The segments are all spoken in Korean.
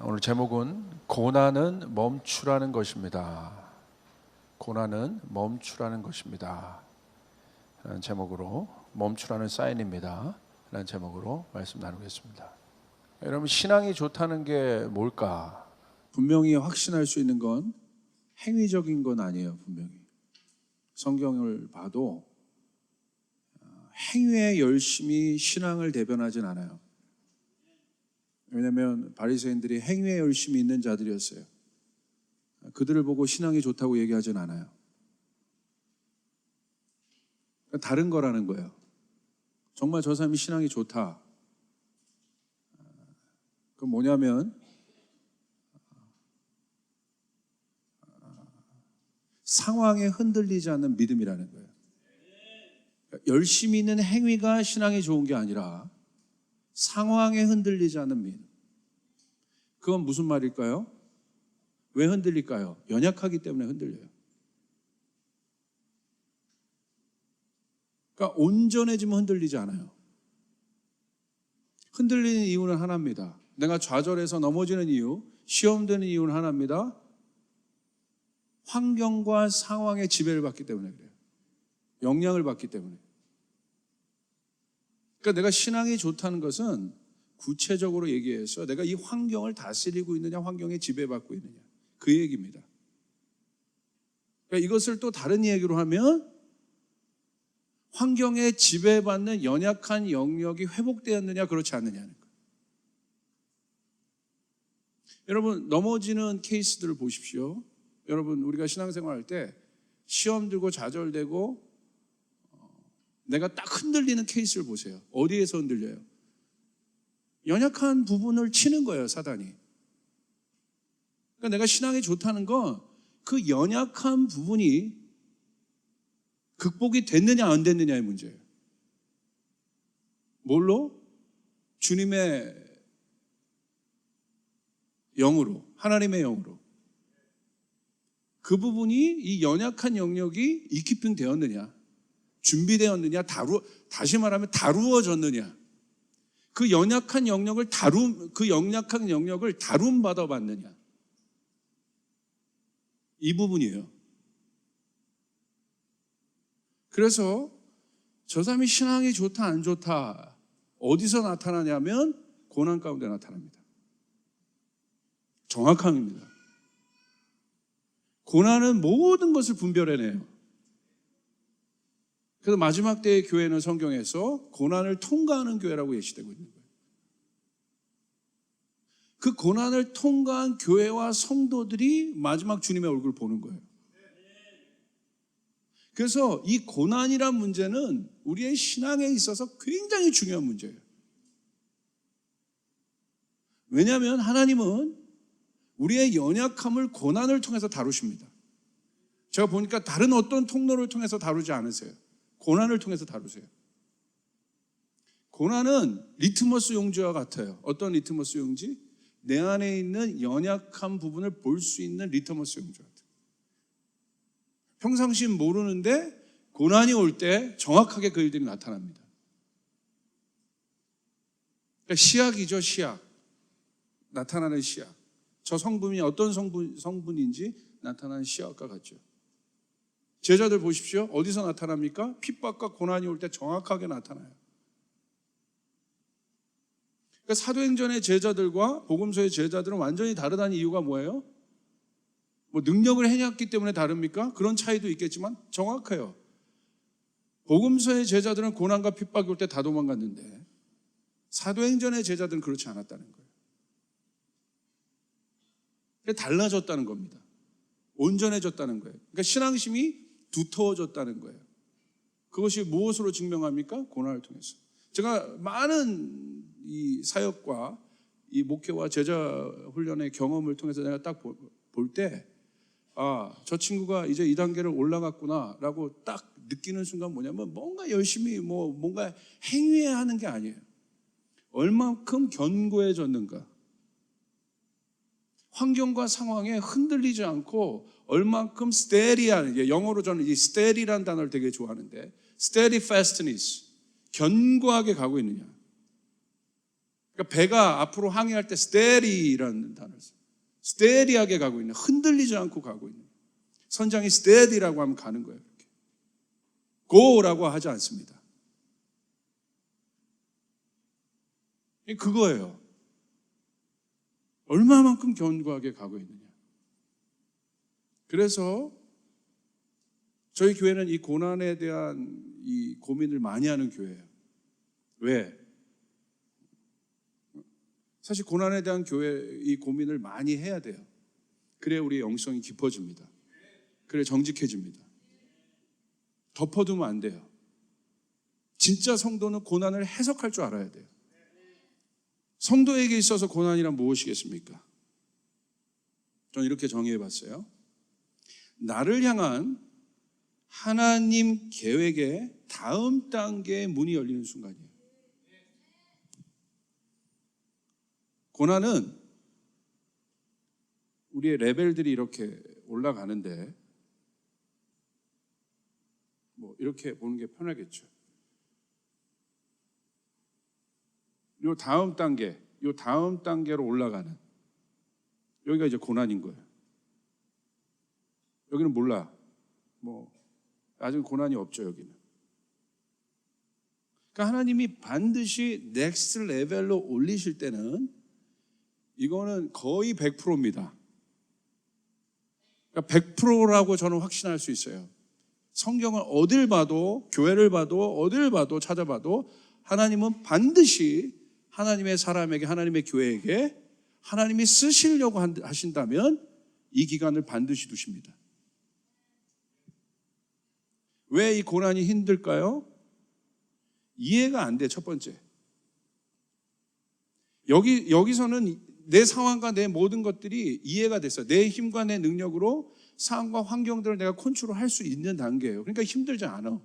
오늘 제목은 고난은 멈추라는 것입니다. 고난은 멈추라는 것입니다. 라는 제목으로, 멈추라는 사인입니다. 라는 제목으로 말씀 나누겠습니다. 여러분, 신앙이 좋다는 게 뭘까? 분명히 확신할 수 있는 건 행위적인 건 아니에요. 분명히 성경을 봐도 행위에 열심히 신앙을 대변하진 않아요. 왜냐하면 바리새인들이 행위에 열심히 있는 자들이었어요. 그들을 보고 신앙이 좋다고 얘기하진 않아요. 다른 거라는 거예요. 정말 저 사람이 신앙이 좋다. 그건 뭐냐면 상황에 흔들리지 않는 믿음이라는 거예요. 열심히 있는 행위가 신앙이 좋은 게 아니라 상황에 흔들리지 않는 믿음. 그건 무슨 말일까요? 왜 흔들릴까요? 연약하기 때문에 흔들려요. 그러니까 온전해지면 흔들리지 않아요. 흔들리는 이유는 하나입니다. 내가 좌절해서 넘어지는 이유, 시험되는 이유는 하나입니다. 환경과 상황의 지배를 받기 때문에 그래요. 영향을 받기 때문에. 그러니까 내가 신앙이 좋다는 것은 구체적으로 얘기해서 내가 이 환경을 다스리고 있느냐, 환경에 지배받고 있느냐, 그 얘기입니다. 그러니까 이것을 또 다른 얘기로 하면 환경에 지배받는 연약한 영역이 회복되었느냐, 그렇지 않느냐는 거예요. 여러분, 넘어지는 케이스들을 보십시오. 여러분, 우리가 신앙생활 할 때 시험 들고 좌절되고 내가 딱 흔들리는 케이스를 보세요. 어디에서 흔들려요? 연약한 부분을 치는 거예요, 사단이. 그러니까 내가 신앙이 좋다는 건 그 연약한 부분이 극복이 됐느냐 안 됐느냐의 문제예요. 뭘로? 주님의 영으로, 하나님의 영으로. 그 부분이, 이 연약한 영역이 이키핑 되었느냐, 준비되었느냐, 다시 말하면 다루어졌느냐, 그 연약한 영역을 다룸받아 봤느냐, 이 부분이에요. 그래서 저 사람이 신앙이 좋다 안 좋다 어디서 나타나냐면 고난 가운데 나타납니다. 정확함입니다. 고난은 모든 것을 분별해내요. 그래서 마지막 때의 교회는 성경에서 고난을 통과하는 교회라고 예시되고 있는 거예요. 그 고난을 통과한 교회와 성도들이 마지막 주님의 얼굴을 보는 거예요. 그래서 이 고난이란 문제는 우리의 신앙에 있어서 굉장히 중요한 문제예요. 왜냐하면 하나님은 우리의 연약함을 고난을 통해서 다루십니다. 제가 보니까 다른 어떤 통로를 통해서 다루지 않으세요. 고난을 통해서 다루세요. 고난은 리트머스 용지와 같아요. 어떤 리트머스 용지? 내 안에 있는 연약한 부분을 볼 수 있는 리트머스 용지 같아요. 평상시 모르는데 고난이 올 때 정확하게 그 일들이 나타납니다. 그러니까 시약이죠, 시약. 나타나는 시약. 저 성분이 어떤 성분인지 나타나는 시약과 같죠. 제자들 보십시오. 어디서 나타납니까? 핍박과 고난이 올 때 정확하게 나타나요. 그러니까 사도행전의 제자들과 복음서의 제자들은 완전히 다르다는 이유가 뭐예요? 뭐 능력을 행했기 때문에 다릅니까? 그런 차이도 있겠지만 정확해요. 복음서의 제자들은 고난과 핍박이 올 때 다 도망갔는데 사도행전의 제자들은 그렇지 않았다는 거예요. 달라졌다는 겁니다. 온전해졌다는 거예요. 그러니까 신앙심이 두터워졌다는 거예요. 그것이 무엇으로 증명합니까? 고난을 통해서. 제가 많은 이 사역과 이 목회와 제자 훈련의 경험을 통해서 내가 딱 볼 때, 저 친구가 이제 이 단계를 올라갔구나 라고 딱 느끼는 순간 뭐냐면 뭔가 열심히 뭔가 행위해야 하는 게 아니에요. 얼만큼 견고해졌는가. 환경과 상황에 흔들리지 않고 얼만큼 스테디한, 영어로 저는 이 스테디라는 단어를 되게 좋아하는데 steadfastness, 견고하게 가고 있느냐. 그러니까 배가 앞으로 항해할 때 스테디라는 단어를 써요. 스테디하게 가고 있는, 흔들리지 않고 가고 있는. 선장이 스테디라고 하면 가는 거예요. 이렇게. 고라고 하지 않습니다. 그거예요. 얼마만큼 견고하게 가고 있느냐. 그래서 저희 교회는 이 고난에 대한 이 고민을 많이 하는 교회예요. 왜? 사실 고난에 대한 교회 이 고민을 많이 해야 돼요. 그래야 우리의 영성이 깊어집니다. 그래야 정직해집니다. 덮어두면 안 돼요. 진짜 성도는 고난을 해석할 줄 알아야 돼요. 성도에게 있어서 고난이란 무엇이겠습니까? 저는 이렇게 정의해 봤어요. 나를 향한 하나님 계획의 다음 단계의 문이 열리는 순간이에요. 고난은 우리의 레벨들이 이렇게 올라가는데 뭐 이렇게 보는 게 편하겠죠. 요 다음 단계로 올라가는 여기가 이제 고난인 거예요. 여기는 몰라. 뭐 아직 고난이 없죠, 여기는. 그러니까 하나님이 반드시 넥스트 레벨로 올리실 때는 이거는 거의 100%입니다. 그러니까 100%라고 저는 확신할 수 있어요. 성경을 어딜 봐도, 교회를 봐도, 어딜 봐도, 찾아봐도 하나님은 반드시 하나님의 사람에게, 하나님의 교회에게 하나님이 쓰시려고 하신다면 이 기간을 반드시 두십니다. 왜 이 고난이 힘들까요? 이해가 안 돼, 첫 번째. 여기서는 내 상황과 내 모든 것들이 이해가 됐어요. 내 힘과 내 능력으로 상황과 환경들을 내가 컨트롤할 수 있는 단계예요. 그러니까 힘들지 않아.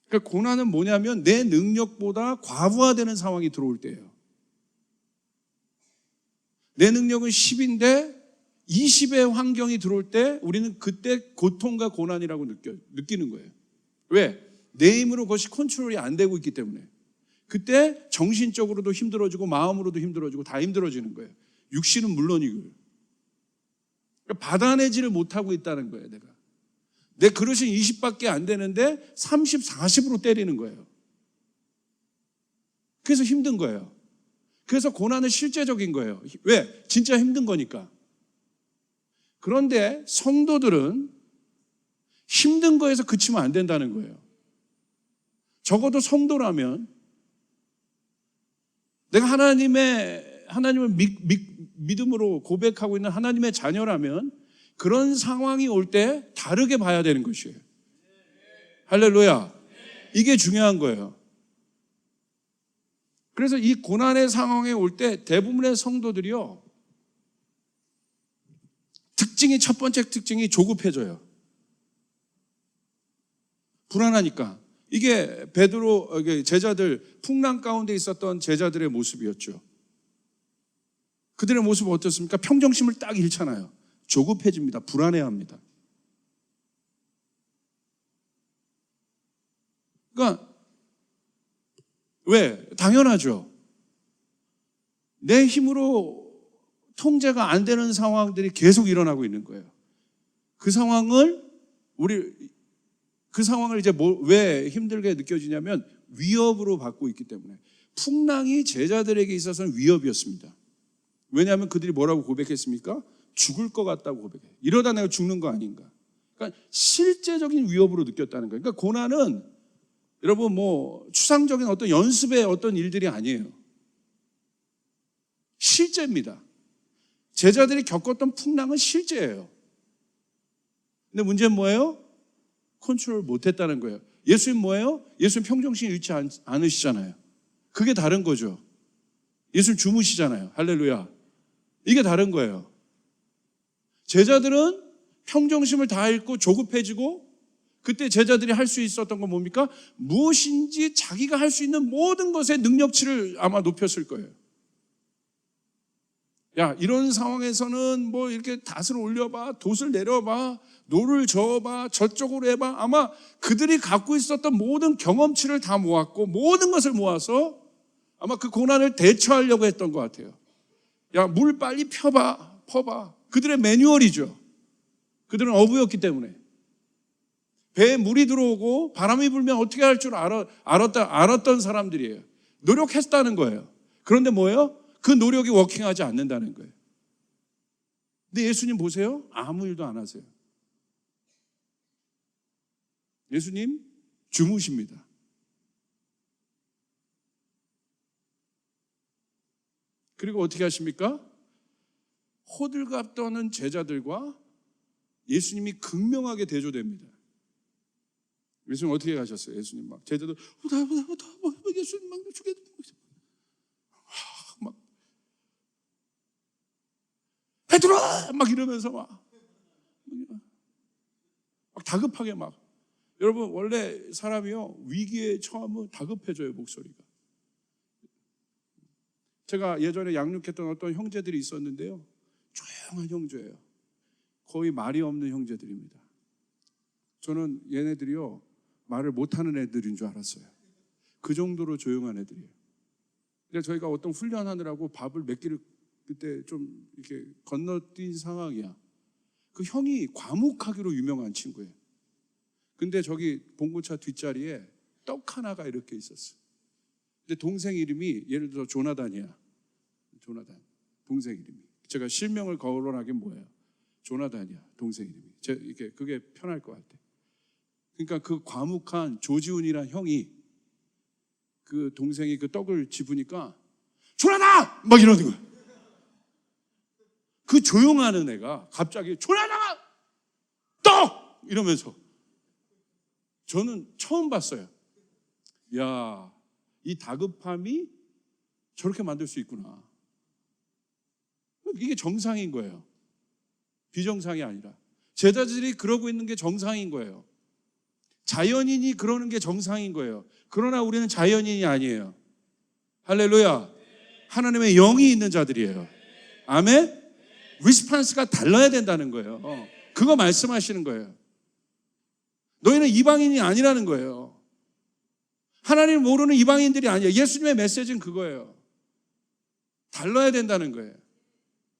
그러니까 고난은 뭐냐면 내 능력보다 과부하되는 상황이 들어올 때예요. 내 능력은 10인데 20의 환경이 들어올 때 우리는 그때 고통과 고난이라고 느끼는 거예요. 왜? 내 힘으로 그것이 컨트롤이 안 되고 있기 때문에. 그때 정신적으로도 힘들어지고 마음으로도 힘들어지고 다 힘들어지는 거예요. 육신은 물론이고요. 그러니까 받아내지를 못하고 있다는 거예요. 내 그릇은 20밖에 안 되는데 30, 40으로 때리는 거예요. 그래서 힘든 거예요. 그래서 고난은 실제적인 거예요. 왜? 진짜 힘든 거니까. 그런데 성도들은 힘든 거에서 그치면 안 된다는 거예요. 적어도 성도라면 내가 하나님을 믿음으로 고백하고 있는 하나님의 자녀라면 그런 상황이 올 때 다르게 봐야 되는 것이에요. 할렐루야. 이게 중요한 거예요. 그래서 이 고난의 상황에 올 때 대부분의 성도들이요, 첫 번째 특징이 조급해져요. 불안하니까. 이게 베드로 제자들, 풍랑 가운데 있었던 제자들의 모습이었죠. 그들의 모습은 어떻습니까? 평정심을 딱 잃잖아요. 조급해집니다. 불안해합니다. 그러니까 왜? 당연하죠. 내 힘으로 통제가 안 되는 상황들이 계속 일어나고 있는 거예요. 그 상황을 이제 왜 힘들게 느껴지냐면 위협으로 받고 있기 때문에. 풍랑이 제자들에게 있어서는 위협이었습니다. 왜냐하면 그들이 뭐라고 고백했습니까? 죽을 것 같다고 고백해요. 이러다 내가 죽는 거 아닌가. 그러니까 실제적인 위협으로 느꼈다는 거예요. 그러니까 고난은 여러분 추상적인 어떤 연습의 어떤 일들이 아니에요. 실제입니다. 제자들이 겪었던 풍랑은 실제예요. 근데 문제는 뭐예요? 컨트롤 못했다는 거예요. 예수님 뭐예요? 예수님 평정심 잃지 않으시잖아요. 그게 다른 거죠. 예수님 주무시잖아요. 할렐루야. 이게 다른 거예요. 제자들은 평정심을 다 잃고 조급해지고, 그때 제자들이 할 수 있었던 건 뭡니까? 무엇인지 자기가 할 수 있는 모든 것의 능력치를 아마 높였을 거예요. 야, 이런 상황에서는 이렇게 닷을 올려봐, 돛을 내려봐, 노를 저어봐, 저쪽으로 해봐. 아마 그들이 갖고 있었던 모든 경험치를 다 모았고 모든 것을 모아서 아마 그 고난을 대처하려고 했던 것 같아요. 야, 물 빨리 퍼봐. 그들의 매뉴얼이죠. 그들은 어부였기 때문에. 배에 물이 들어오고 바람이 불면 어떻게 할 줄 알았던 사람들이에요. 노력했다는 거예요. 그런데 뭐예요? 그 노력이 워킹하지 않는다는 거예요. 근데 예수님 보세요. 아무 일도 안 하세요. 예수님 주무십니다. 그리고 어떻게 하십니까? 호들갑 떠는 제자들과 예수님이 극명하게 대조됩니다. 예수님 어떻게 가셨어요? 예수님 막 제자들 예수님 막 죽게 막 베드로 막 이러면서 막 다급하게 막. 여러분 원래 사람이요 위기에 처하면 다급해져요 목소리가. 제가 예전에 양육했던 어떤 형제들이 있었는데요, 조용한 형제예요. 거의 말이 없는 형제들입니다. 저는 얘네들이요 말을 못하는 애들인 줄 알았어요. 그 정도로 조용한 애들이에요. 근데 저희가 어떤 훈련하느라고 밥을 몇 끼를 그때 좀 이렇게 건너뛴 상황이야. 그 형이 과묵하기로 유명한 친구예요. 근데 저기 봉고차 뒷자리에 떡 하나가 이렇게 있었어요. 근데 동생 이름이 예를 들어 조나단이야. 조나단. 동생 이름이. 제가 실명을 거론하긴 뭐예요? 조나단이야. 동생 이름이. 이렇게 그게 편할 것 같아. 그러니까 그 과묵한 조지훈이란 형이 그 동생이 그 떡을 집으니까 조나단! 막 이러는 거야. 그 조용하는 애가 갑자기 조나단! 떡! 이러면서 저는 처음 봤어요. 야, 이 다급함이 저렇게 만들 수 있구나. 이게 정상인 거예요. 비정상이 아니라. 제자들이 그러고 있는 게 정상인 거예요. 자연인이 그러는 게 정상인 거예요. 그러나 우리는 자연인이 아니에요. 할렐루야. 하나님의 영이 있는 자들이에요. 아멘? 리스판스가 달라야 된다는 거예요. 그거 말씀하시는 거예요. 너희는 이방인이 아니라는 거예요. 하나님을 모르는 이방인들이 아니에요. 예수님의 메시지는 그거예요. 달라야 된다는 거예요.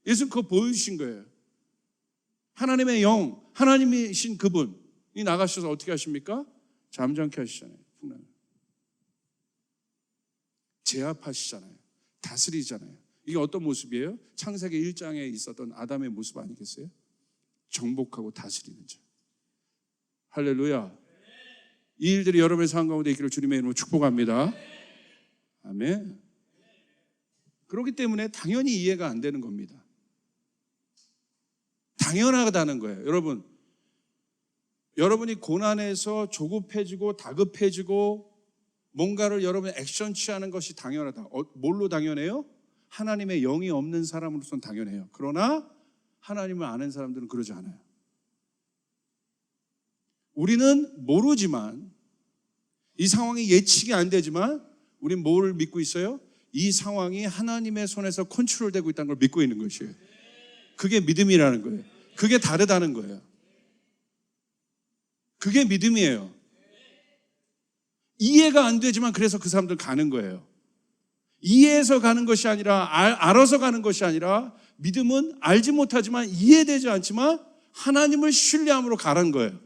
예수는 그거 보여주신 거예요. 하나님의 영, 하나님이신 그분이 나가셔서 어떻게 하십니까? 잠잠케 하시잖아요. 제압하시잖아요. 다스리잖아요. 이게 어떤 모습이에요? 창세기 1장에 있었던 아담의 모습 아니겠어요? 정복하고 다스리는 자. 할렐루야. 이 일들이 여러분의 삶 가운데 있기를 주님의 이름으로 축복합니다. 아멘. 그렇기 때문에 당연히 이해가 안 되는 겁니다. 당연하다는 거예요. 여러분이 고난에서 조급해지고 다급해지고 뭔가를 여러분이 액션 취하는 것이 당연하다. 뭘로 당연해요? 하나님의 영이 없는 사람으로서는 당연해요. 그러나 하나님을 아는 사람들은 그러지 않아요. 우리는 모르지만, 이 상황이 예측이 안 되지만 우리는 뭘 믿고 있어요? 이 상황이 하나님의 손에서 컨트롤되고 있다는 걸 믿고 있는 것이에요. 그게 믿음이라는 거예요. 그게 다르다는 거예요. 그게 믿음이에요. 이해가 안 되지만 그래서 그 사람들 가는 거예요. 이해해서 가는 것이 아니라 알아서 가는 것이 아니라, 믿음은 알지 못하지만 이해되지 않지만 하나님을 신뢰함으로 가는 거예요.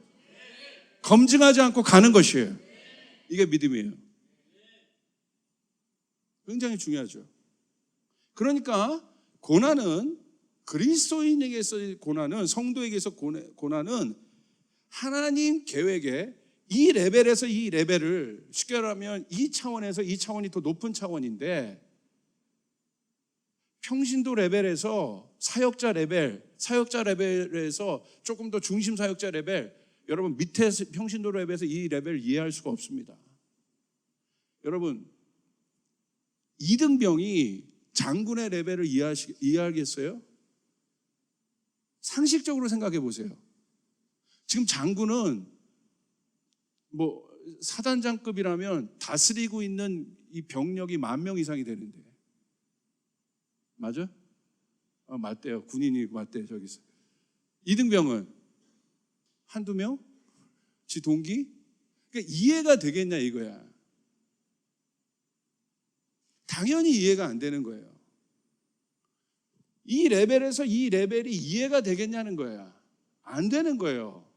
검증하지 않고 가는 것이에요. 이게 믿음이에요. 굉장히 중요하죠. 그러니까 고난은, 그리스도인에게서 고난은, 성도에게서 고난은 하나님 계획에 이 레벨에서 이 레벨을, 쉽게 말하면 이 차원에서 이 차원이 더 높은 차원인데, 평신도 레벨에서 사역자 레벨에서 조금 더 중심 사역자 레벨, 여러분 밑에 평신도 레벨에서 이 레벨을 이해할 수가 없습니다. 여러분, 이등병이 장군의 레벨을 이해하겠어요? 상식적으로 생각해 보세요. 지금 장군은 뭐 사단장급이라면 다스리고 있는 이 병력이 10,000명 이상이 되는데, 맞아? 맞대요. 군인이 맞대요. 저기서. 이등병은 한두 명? 지 동기? 그러니까 이해가 되겠냐 이거야. 당연히 이해가 안 되는 거예요. 이 레벨에서 이 레벨이 이해가 되겠냐는 거야. 안 되는 거예요.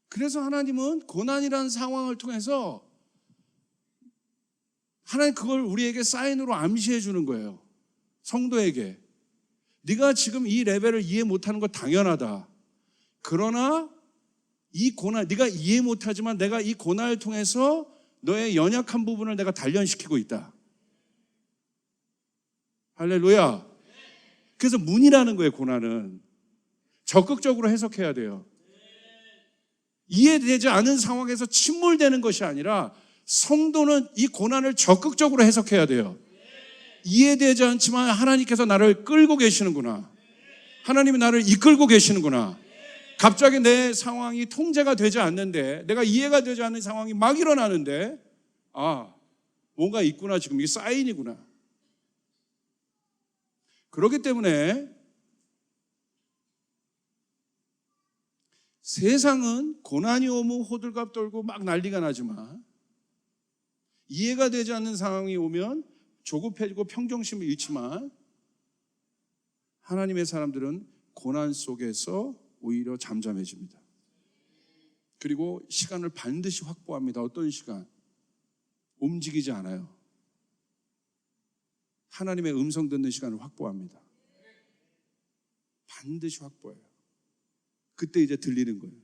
그래서 하나님은 고난이라는 상황을 통해서 하나님 그걸 우리에게 사인으로 암시해 주는 거예요. 성도에게. 네가 지금 이 레벨을 이해 못하는 거 당연하다. 그러나 이 고난, 네가 이해 못하지만 내가 이 고난을 통해서 너의 연약한 부분을 내가 단련시키고 있다. 할렐루야. 그래서 문이라는 거예요. 고난은 적극적으로 해석해야 돼요. 이해되지 않은 상황에서 침몰되는 것이 아니라 성도는 이 고난을 적극적으로 해석해야 돼요. 이해되지 않지만 하나님께서 나를 끌고 계시는구나. 하나님이 나를 이끌고 계시는구나. 갑자기 내 상황이 통제가 되지 않는데, 내가 이해가 되지 않는 상황이 막 일어나는데, 아, 뭔가 있구나. 지금 이게 사인이구나. 그렇기 때문에 세상은 고난이 오면 호들갑 떨고 막 난리가 나지만, 이해가 되지 않는 상황이 오면 조급해지고 평정심을 잃지만, 하나님의 사람들은 고난 속에서 오히려 잠잠해집니다. 그리고 시간을 반드시 확보합니다. 어떤 시간? 움직이지 않아요. 하나님의 음성 듣는 시간을 확보합니다. 반드시 확보해요. 그때 이제 들리는 거예요.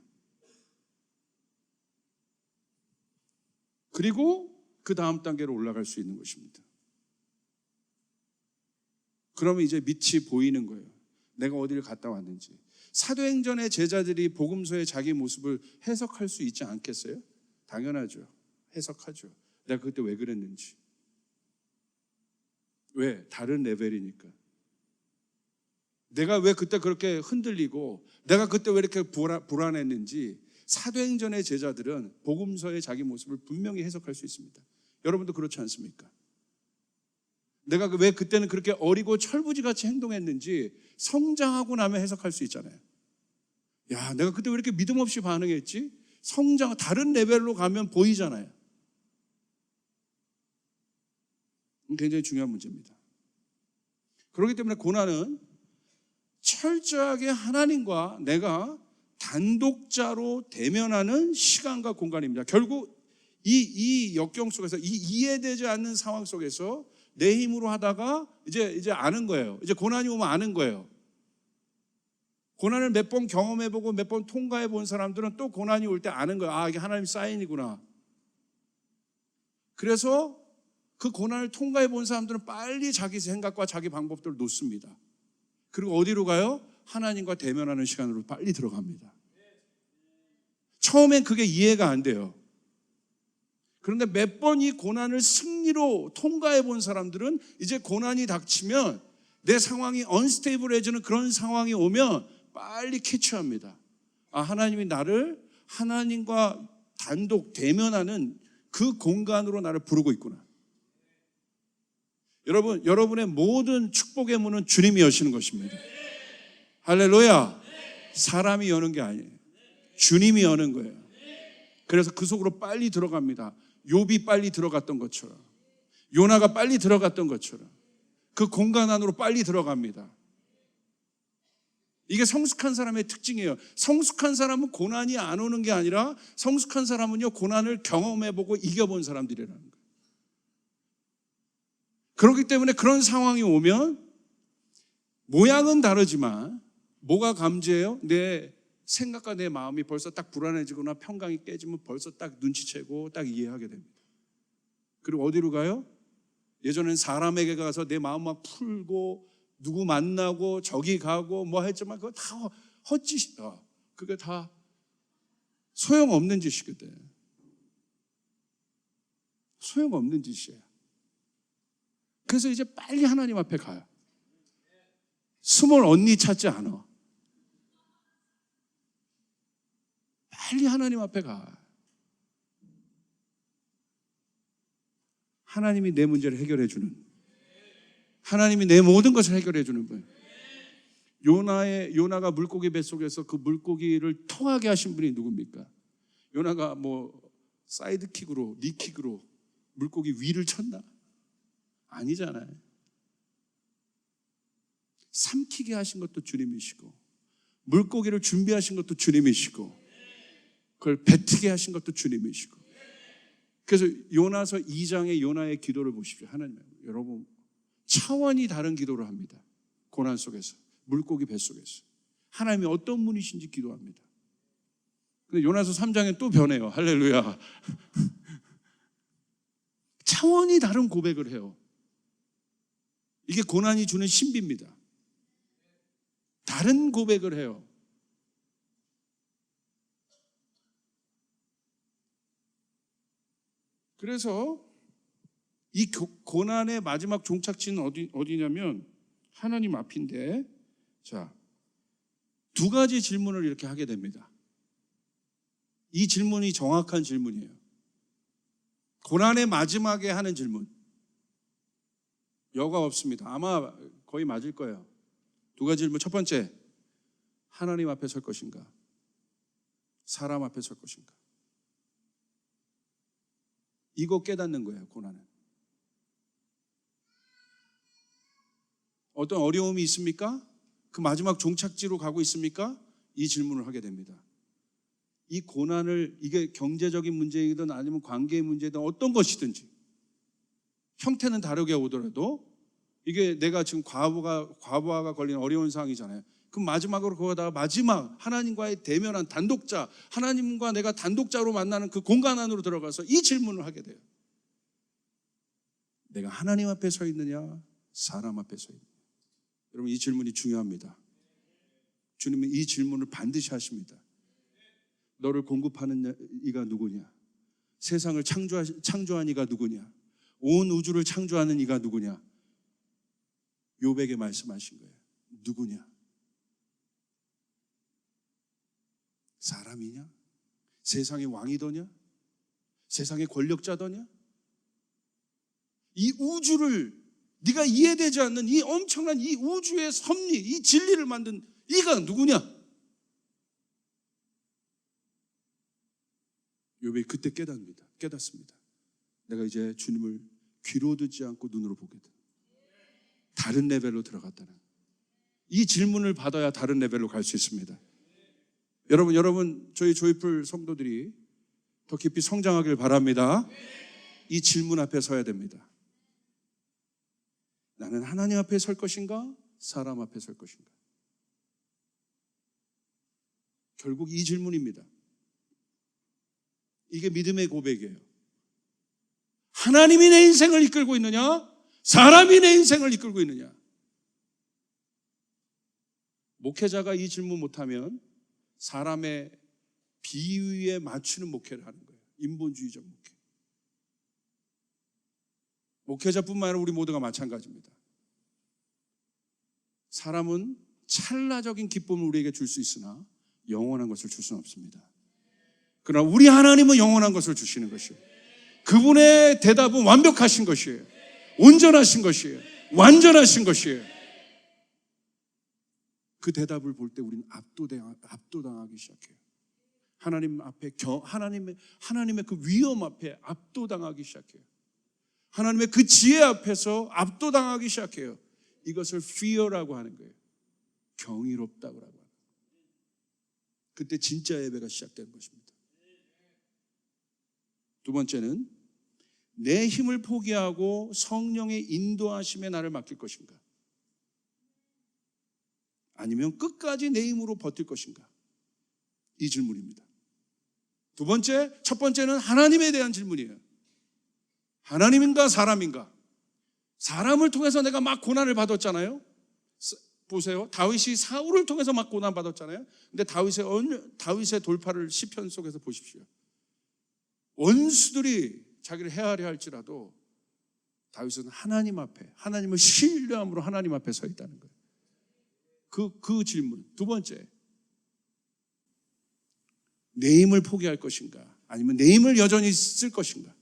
그리고 그 다음 단계로 올라갈 수 있는 것입니다. 그러면 이제 밑이 보이는 거예요. 내가 어디를 갔다 왔는지. 사도행전의 제자들이 복음서의 자기 모습을 해석할 수 있지 않겠어요? 당연하죠. 해석하죠. 내가 그때 왜 그랬는지. 왜? 다른 레벨이니까. 내가 왜 그때 그렇게 흔들리고, 내가 그때 왜 이렇게 불안했는지 사도행전의 제자들은 복음서의 자기 모습을 분명히 해석할 수 있습니다. 여러분도 그렇지 않습니까? 내가 왜 그때는 그렇게 어리고 철부지같이 행동했는지 성장하고 나면 해석할 수 있잖아요. 야, 내가 그때 왜 이렇게 믿음 없이 반응했지? 다른 레벨로 가면 보이잖아요. 굉장히 중요한 문제입니다. 그렇기 때문에 고난은 철저하게 하나님과 내가 단독자로 대면하는 시간과 공간입니다. 결국 이 역경 속에서, 이 이해되지 않는 상황 속에서 내 힘으로 하다가 이제 아는 거예요. 이제 고난이 오면 아는 거예요. 고난을 몇 번 경험해보고 몇 번 통과해본 사람들은 또 고난이 올 때 아는 거예요. 아, 이게 하나님 사인이구나. 그래서 그 고난을 통과해본 사람들은 빨리 자기 생각과 자기 방법들을 놓습니다. 그리고 어디로 가요? 하나님과 대면하는 시간으로 빨리 들어갑니다. 처음엔 그게 이해가 안 돼요. 그런데 몇 번 이 고난을 승리로 통과해 본 사람들은 이제 고난이 닥치면, 내 상황이 언스테이블해지는 그런 상황이 오면 빨리 캐치합니다. 아, 하나님이 나를 하나님과 단독 대면하는 그 공간으로 나를 부르고 있구나. 여러분의 모든 축복의 문은 주님이 여시는 것입니다. 할렐루야. 사람이 여는 게 아니에요. 주님이 여는 거예요. 그래서 그 속으로 빨리 들어갑니다. 욥이 빨리 들어갔던 것처럼, 요나가 빨리 들어갔던 것처럼 그 공간 안으로 빨리 들어갑니다. 이게 성숙한 사람의 특징이에요. 성숙한 사람은 고난이 안 오는 게 아니라, 성숙한 사람은요, 고난을 경험해보고 이겨본 사람들이라는 거예요. 그렇기 때문에 그런 상황이 오면 모양은 다르지만 뭐가 감지해요? 내 생각과 내 마음이 벌써 딱 불안해지거나 평강이 깨지면 벌써 딱 눈치채고 딱 이해하게 됩니다. 그리고 어디로 가요? 예전엔 사람에게 가서 내 마음 막 풀고 누구 만나고 저기 가고 뭐 했지만 그거 다 헛짓이다. 그게 다 소용없는 짓이거든. 소용없는 짓이에요. 그래서 이제 빨리 하나님 앞에 가요. 스몰 언니 찾지 않아. 빨리 하나님 앞에 가. 하나님이 내 문제를 해결해 주는, 하나님이 내 모든 것을 해결해 주는 분. 요나가 물고기 뱃속에서 그 물고기를 통하게 하신 분이 누굽니까? 요나가 사이드킥으로, 니킥으로 물고기 위를 쳤나? 아니잖아요. 삼키게 하신 것도 주님이시고, 물고기를 준비하신 것도 주님이시고, 그걸 뱉게 하신 것도 주님이시고. 그래서 요나서 2장의 요나의 기도를 보십시오. 하나님, 여러분 차원이 다른 기도를 합니다. 고난 속에서, 물고기 뱃속에서 하나님이 어떤 분이신지 기도합니다. 근데 요나서 3장에 또 변해요. 할렐루야. 차원이 다른 고백을 해요. 이게 고난이 주는 신비입니다. 다른 고백을 해요. 그래서 이 고난의 마지막 종착지는 어디냐면 하나님 앞인데, 자, 두 가지 질문을 이렇게 하게 됩니다. 이 질문이 정확한 질문이에요. 고난의 마지막에 하는 질문. 여과 없습니다. 아마 거의 맞을 거예요. 두 가지 질문. 첫 번째, 하나님 앞에 설 것인가? 사람 앞에 설 것인가? 이거 깨닫는 거예요, 고난은. 어떤 어려움이 있습니까? 그 마지막 종착지로 가고 있습니까? 이 질문을 하게 됩니다. 이 고난을, 이게 경제적인 문제이든 아니면 관계의 문제이든 어떤 것이든지 형태는 다르게 오더라도, 이게 내가 지금 과부하가 걸린 어려운 상황이잖아요. 그럼 마지막으로 거기다가 마지막 하나님과의 대면한 단독자, 하나님과 내가 단독자로 만나는 그 공간 안으로 들어가서 이 질문을 하게 돼요. 내가 하나님 앞에 서 있느냐, 사람 앞에 서 있느냐. 여러분, 이 질문이 중요합니다. 주님은 이 질문을 반드시 하십니다. 너를 공급하는 이가 누구냐? 세상을 창조한 이가 누구냐? 온 우주를 창조하는 이가 누구냐? 욥에게 말씀하신 거예요. 누구냐? 사람이냐? 세상의 왕이더냐? 세상의 권력자더냐? 이 우주를, 네가 이해되지 않는 이 엄청난 이 우주의 섭리, 이 진리를 만든 이가 누구냐? 욥이 그때 깨닫습니다. 내가 이제 주님을 귀로 듣지 않고 눈으로 보게 돼. 다른 레벨로 들어갔다는, 이 질문을 받아야 다른 레벨로 갈 수 있습니다. 여러분, 저희 조이풀 성도들이 더 깊이 성장하길 바랍니다. 이 질문 앞에 서야 됩니다. 나는 하나님 앞에 설 것인가? 사람 앞에 설 것인가? 결국 이 질문입니다. 이게 믿음의 고백이에요. 하나님이 내 인생을 이끌고 있느냐? 사람이 내 인생을 이끌고 있느냐? 목회자가 이 질문 못하면 사람의 비위에 맞추는 목회를 하는 거예요. 인본주의적 목회. 목회자뿐만 아니라 우리 모두가 마찬가지입니다. 사람은 찰나적인 기쁨을 우리에게 줄 수 있으나 영원한 것을 줄 수는 없습니다. 그러나 우리 하나님은 영원한 것을 주시는 것이에요. 그분의 대답은 완벽하신 것이에요. 온전하신 것이에요. 완전하신 것이에요. 그 대답을 볼 때 우리는 압도당하기 시작해요. 하나님 앞에 하나님의 그 위엄 앞에 압도당하기 시작해요. 하나님의 그 지혜 앞에서 압도당하기 시작해요. 이것을 fear라고 하는 거예요. 경이롭다고 하는 거예요. 그때 진짜 예배가 시작되는 것입니다. 두 번째는 내 힘을 포기하고 성령의 인도하심에 나를 맡길 것인가? 아니면 끝까지 내 힘으로 버틸 것인가? 이 질문입니다. 두 번째, 첫 번째는 하나님에 대한 질문이에요. 하나님인가 사람인가? 사람을 통해서 내가 막 고난을 받았잖아요. 보세요. 다윗이 사울을 통해서 막 고난 받았잖아요. 근데 다윗의 돌파를 시편 속에서 보십시오. 원수들이 자기를 헤아려 할지라도 다윗은 하나님 앞에, 하나님을 신뢰함으로 하나님 앞에 서 있다는 거예요. 그 질문. 두 번째, 내 힘을 포기할 것인가? 아니면 내 힘을 여전히 쓸 것인가?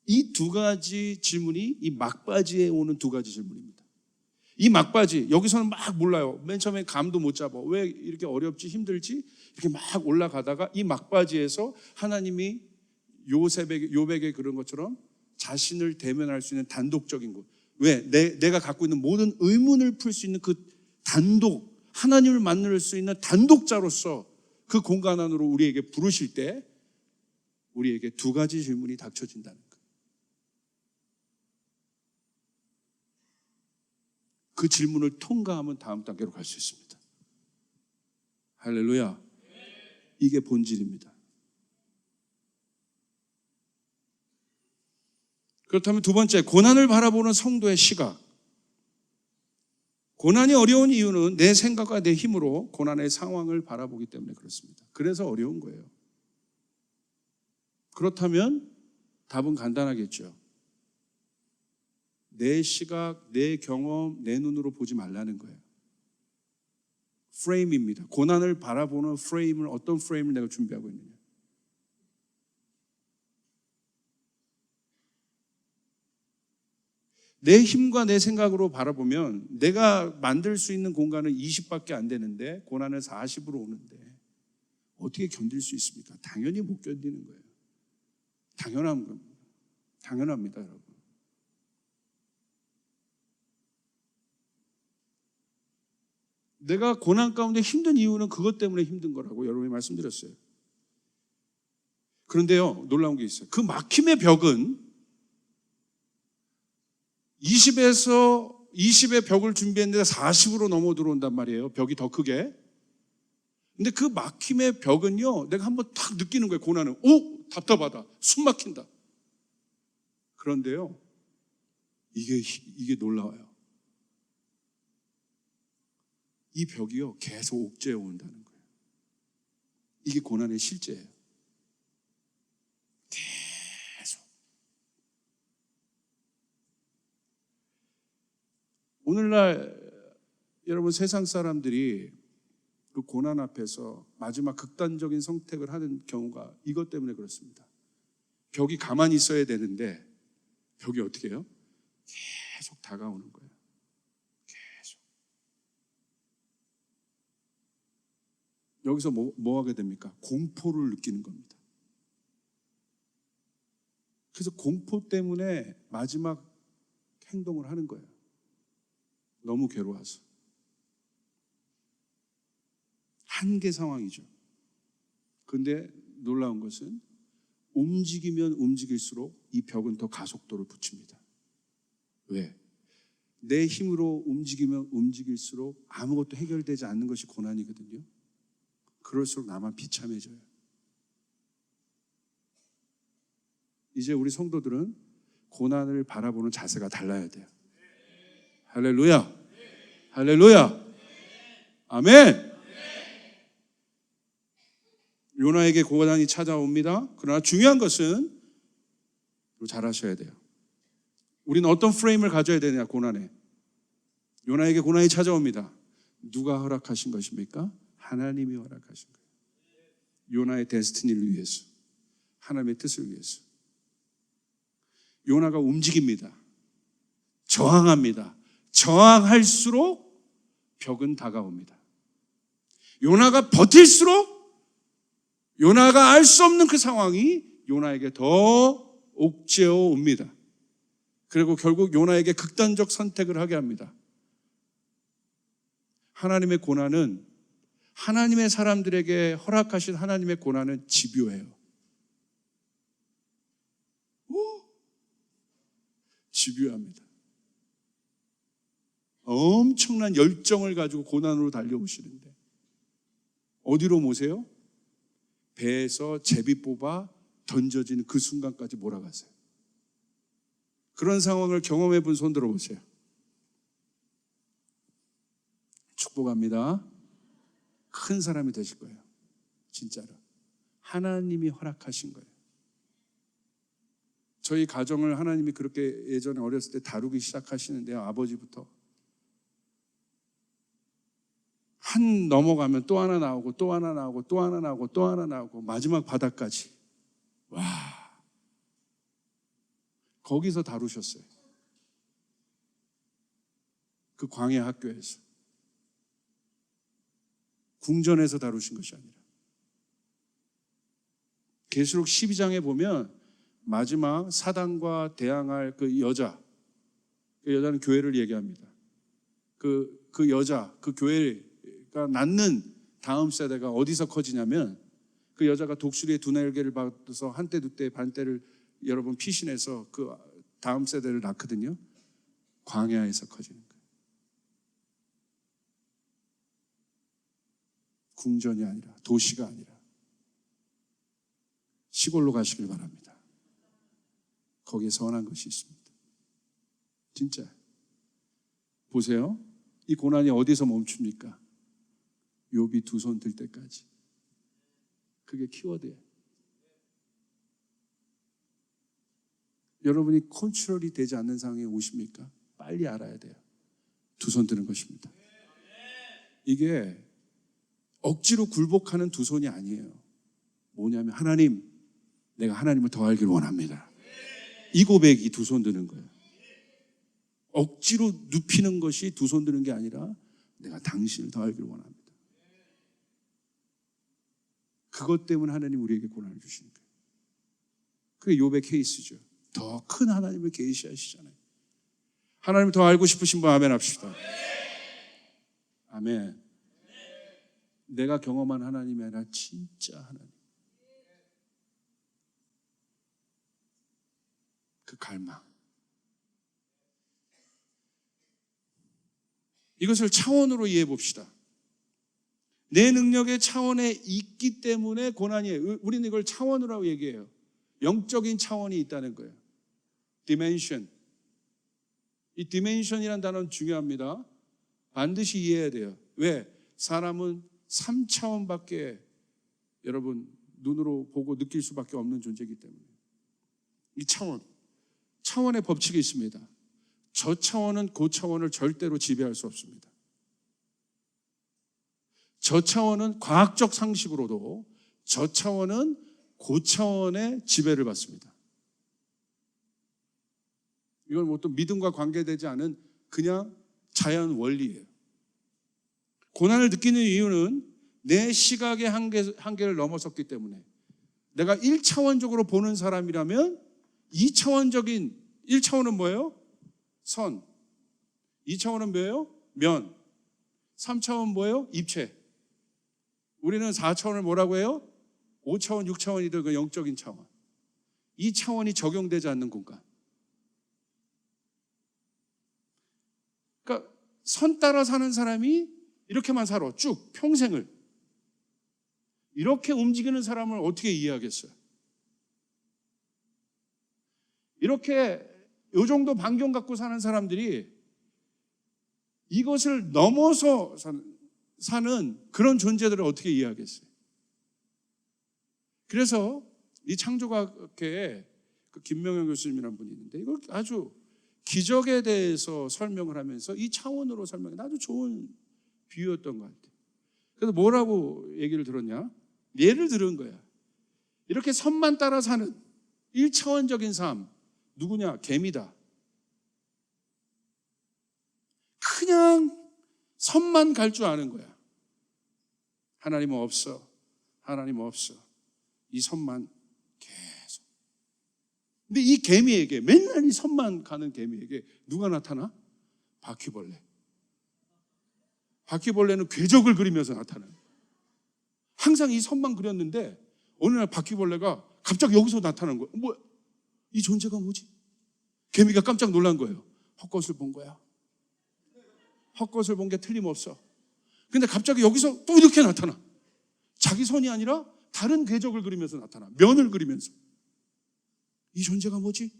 이 두 가지 질문이 이 막바지에 오는 두 가지 질문입니다. 이 막바지, 여기서는 막 몰라요. 맨 처음에 감도 못 잡아. 왜 이렇게 어렵지, 힘들지? 이렇게 막 올라가다가 이 막바지에서 하나님이 요백의 그런 것처럼 자신을 대면할 수 있는 단독적인 곳. 왜? 내가 갖고 있는 모든 의문을 풀 수 있는 그 단독, 하나님을 만날 수 있는 단독자로서 그 공간 안으로 우리에게 부르실 때 우리에게 두 가지 질문이 닥쳐진다는 거예요. 그 질문을 통과하면 다음 단계로 갈 수 있습니다. 할렐루야. 이게 본질입니다. 그렇다면 두 번째, 고난을 바라보는 성도의 시각. 고난이 어려운 이유는 내 생각과 내 힘으로 고난의 상황을 바라보기 때문에 그렇습니다. 그래서 어려운 거예요. 그렇다면 답은 간단하겠죠. 내 시각, 내 경험, 내 눈으로 보지 말라는 거예요. 프레임입니다. 고난을 바라보는 프레임을, 어떤 프레임을 내가 준비하고 있느냐. 내 힘과 내 생각으로 바라보면 내가 만들 수 있는 공간은 20밖에 안 되는데 고난은 40으로 오는데 어떻게 견딜 수 있습니까? 당연히 못 견디는 거예요. 당연한 겁니다. 당연합니다, 여러분. 내가 고난 가운데 힘든 이유는 그것 때문에 힘든 거라고 여러분이 말씀드렸어요. 그런데요, 놀라운 게 있어요. 그 막힘의 벽은 20의 벽을 준비했는데 40으로 넘어 들어온단 말이에요. 벽이 더 크게. 근데 그 막힘의 벽은요, 내가 한번 탁 느끼는 거예요. 고난은. 오! 답답하다. 숨 막힌다. 그런데요, 이게 놀라워요. 이 벽이요, 계속 옥죄어 온다는 거예요. 이게 고난의 실제예요. 계속. 오늘날 여러분 세상 사람들이 그 고난 앞에서 마지막 극단적인 선택을 하는 경우가 이것 때문에 그렇습니다. 벽이 가만히 있어야 되는데 벽이 어떻게 해요? 계속 다가오는 거예요. 계속. 여기서 뭐 하게 됩니까? 공포를 느끼는 겁니다. 그래서 공포 때문에 마지막 행동을 하는 거예요. 너무 괴로워서. 한계 상황이죠. 그런데 놀라운 것은 움직이면 움직일수록 이 벽은 더 가속도를 붙입니다. 왜? 내 힘으로 움직이면 움직일수록 아무것도 해결되지 않는 것이 고난이거든요. 그럴수록 나만 비참해져요. 이제 우리 성도들은 고난을 바라보는 자세가 달라야 돼요. 할렐루야. 할렐루야. 아멘. 요나에게 고난이 찾아옵니다. 그러나 중요한 것은 잘 하셔야 돼요. 우리는 어떤 프레임을 가져야 되냐, 고난에. 요나에게 고난이 찾아옵니다. 누가 허락하신 것입니까? 하나님이 허락하신 거예요. 요나의 데스티니를 위해서, 하나님의 뜻을 위해서. 요나가 움직입니다. 저항합니다. 저항할수록 벽은 다가옵니다. 요나가 버틸수록 요나가 알 수 없는 그 상황이 요나에게 더 옥죄어 옵니다. 그리고 결국 요나에게 극단적 선택을 하게 합니다. 하나님의 고난은, 하나님의 사람들에게 허락하신 하나님의 고난은 집요해요. 집요합니다. 엄청난 열정을 가지고 고난으로 달려오시는데 어디로 모세요? 배에서 제비 뽑아 던져지는 그 순간까지 몰아가세요. 그런 상황을 경험해 본 손 들어보세요. 축복합니다. 큰 사람이 되실 거예요. 진짜로. 하나님이 허락하신 거예요. 저희 가정을 하나님이 그렇게 예전에 어렸을 때 다루기 시작하시는데요. 아버지부터. 한 넘어가면 또 하나 나오고 또 하나 나오고 또 하나 나오고 또 하나 나오고 마지막 바닥까지. 와, 거기서 다루셨어요. 그 광야 학교에서. 궁전에서 다루신 것이 아니라. 계시록 12장에 보면 마지막 사단과 대항할 그 여자는 교회를 얘기합니다. 그 여자, 그 교회가 낳는 다음 세대가 어디서 커지냐면 그 여자가 독수리의 두 날개를 받아서 한때 두때 반때를 여러분 피신해서 그 다음 세대를 낳거든요. 광야에서 커지는 거예요. 궁전이 아니라, 도시가 아니라 시골로 가시길 바랍니다. 거기에 선한 것이 있습니다. 진짜 보세요. 이 고난이 어디서 멈춥니까? 욥이 두 손 들 때까지. 그게 키워드예요. 여러분이 컨트롤이 되지 않는 상황에 오십니까? 빨리 알아야 돼요. 두 손 드는 것입니다. 이게 억지로 굴복하는 두 손이 아니에요. 뭐냐면 하나님, 내가 하나님을 더 알기를 원합니다. 이 고백이 두 손 드는 거예요. 억지로 눕히는 것이 두 손 드는 게 아니라 내가 당신을 더 알기를 원합니다. 그것 때문에 하나님 우리에게 고난을 주시는 거예요. 그게 욥의 케이스죠. 더 큰 하나님을 계시하시잖아요. 하나님을 더 알고 싶으신 분 아멘 합시다. 아멘. 내가 경험한 하나님이 아니라 진짜 하나님. 그 갈망. 이것을 차원으로 이해해 봅시다. 내 능력의 차원에 있기 때문에 고난이에요. 우리는 이걸 차원으로 얘기해요. 영적인 차원이 있다는 거예요. 디멘션. 이 디멘션이라는 단어는 중요합니다. 반드시 이해해야 돼요. 왜? 사람은 3차원밖에 여러분 눈으로 보고 느낄 수밖에 없는 존재이기 때문에. 이 차원의 법칙이 있습니다. 저 차원은 그 차원을 절대로 지배할 수 없습니다. 저 차원은 과학적 상식으로도 저 차원은 그 차원의 지배를 받습니다. 이건 뭐 또 믿음과 관계되지 않은 그냥 자연 원리예요. 고난을 느끼는 이유는 내 시각의 한계를 넘어섰기 때문에. 내가 1차원적으로 보는 사람이라면 1차원은 뭐예요? 선. 2차원은 뭐예요? 면. 3차원 뭐예요? 입체. 우리는 4차원을 뭐라고 해요? 5차원, 6차원이든 그 영적인 차원. 이 차원이 적용되지 않는 공간. 그러니까 선 따라 사는 사람이 이렇게만 살아. 쭉 평생을. 이렇게 움직이는 사람을 어떻게 이해하겠어요? 이렇게 이 정도 반경 갖고 사는 사람들이 이것을 넘어서 사는 그런 존재들을 어떻게 이해하겠어요? 그래서 이 창조과학회에 그 김명현 교수님이라는 분이 있는데 이걸 아주 기적에 대해서 설명을 하면서 이 차원으로 설명해 아주 좋은 비유였던 것 같아요. 그래서 뭐라고 얘기를 들었냐? 예를 들은 거야. 이렇게 선만 따라 사는 1차원적인 삶 누구냐? 개미다. 그냥 선만 갈 줄 아는 거야. 하나님은 없어. 하나님 없어. 이 선만 계속. 근데 이 개미에게 맨날 이 선만 가는 개미에게 누가 나타나? 바퀴벌레. 바퀴벌레는 궤적을 그리면서 나타나요. 항상 이 선만 그렸는데 어느 날 바퀴벌레가 갑자기 여기서 나타난 거예요. 뭐야? 이 존재가 뭐지? 개미가 깜짝 놀란 거예요. 헛것을 본 거야. 헛것을 본 게 틀림없어. 근데 갑자기 여기서 또 이렇게 나타나. 자기 선이 아니라 다른 궤적을 그리면서 나타나. 면을 그리면서. 이 존재가 뭐지?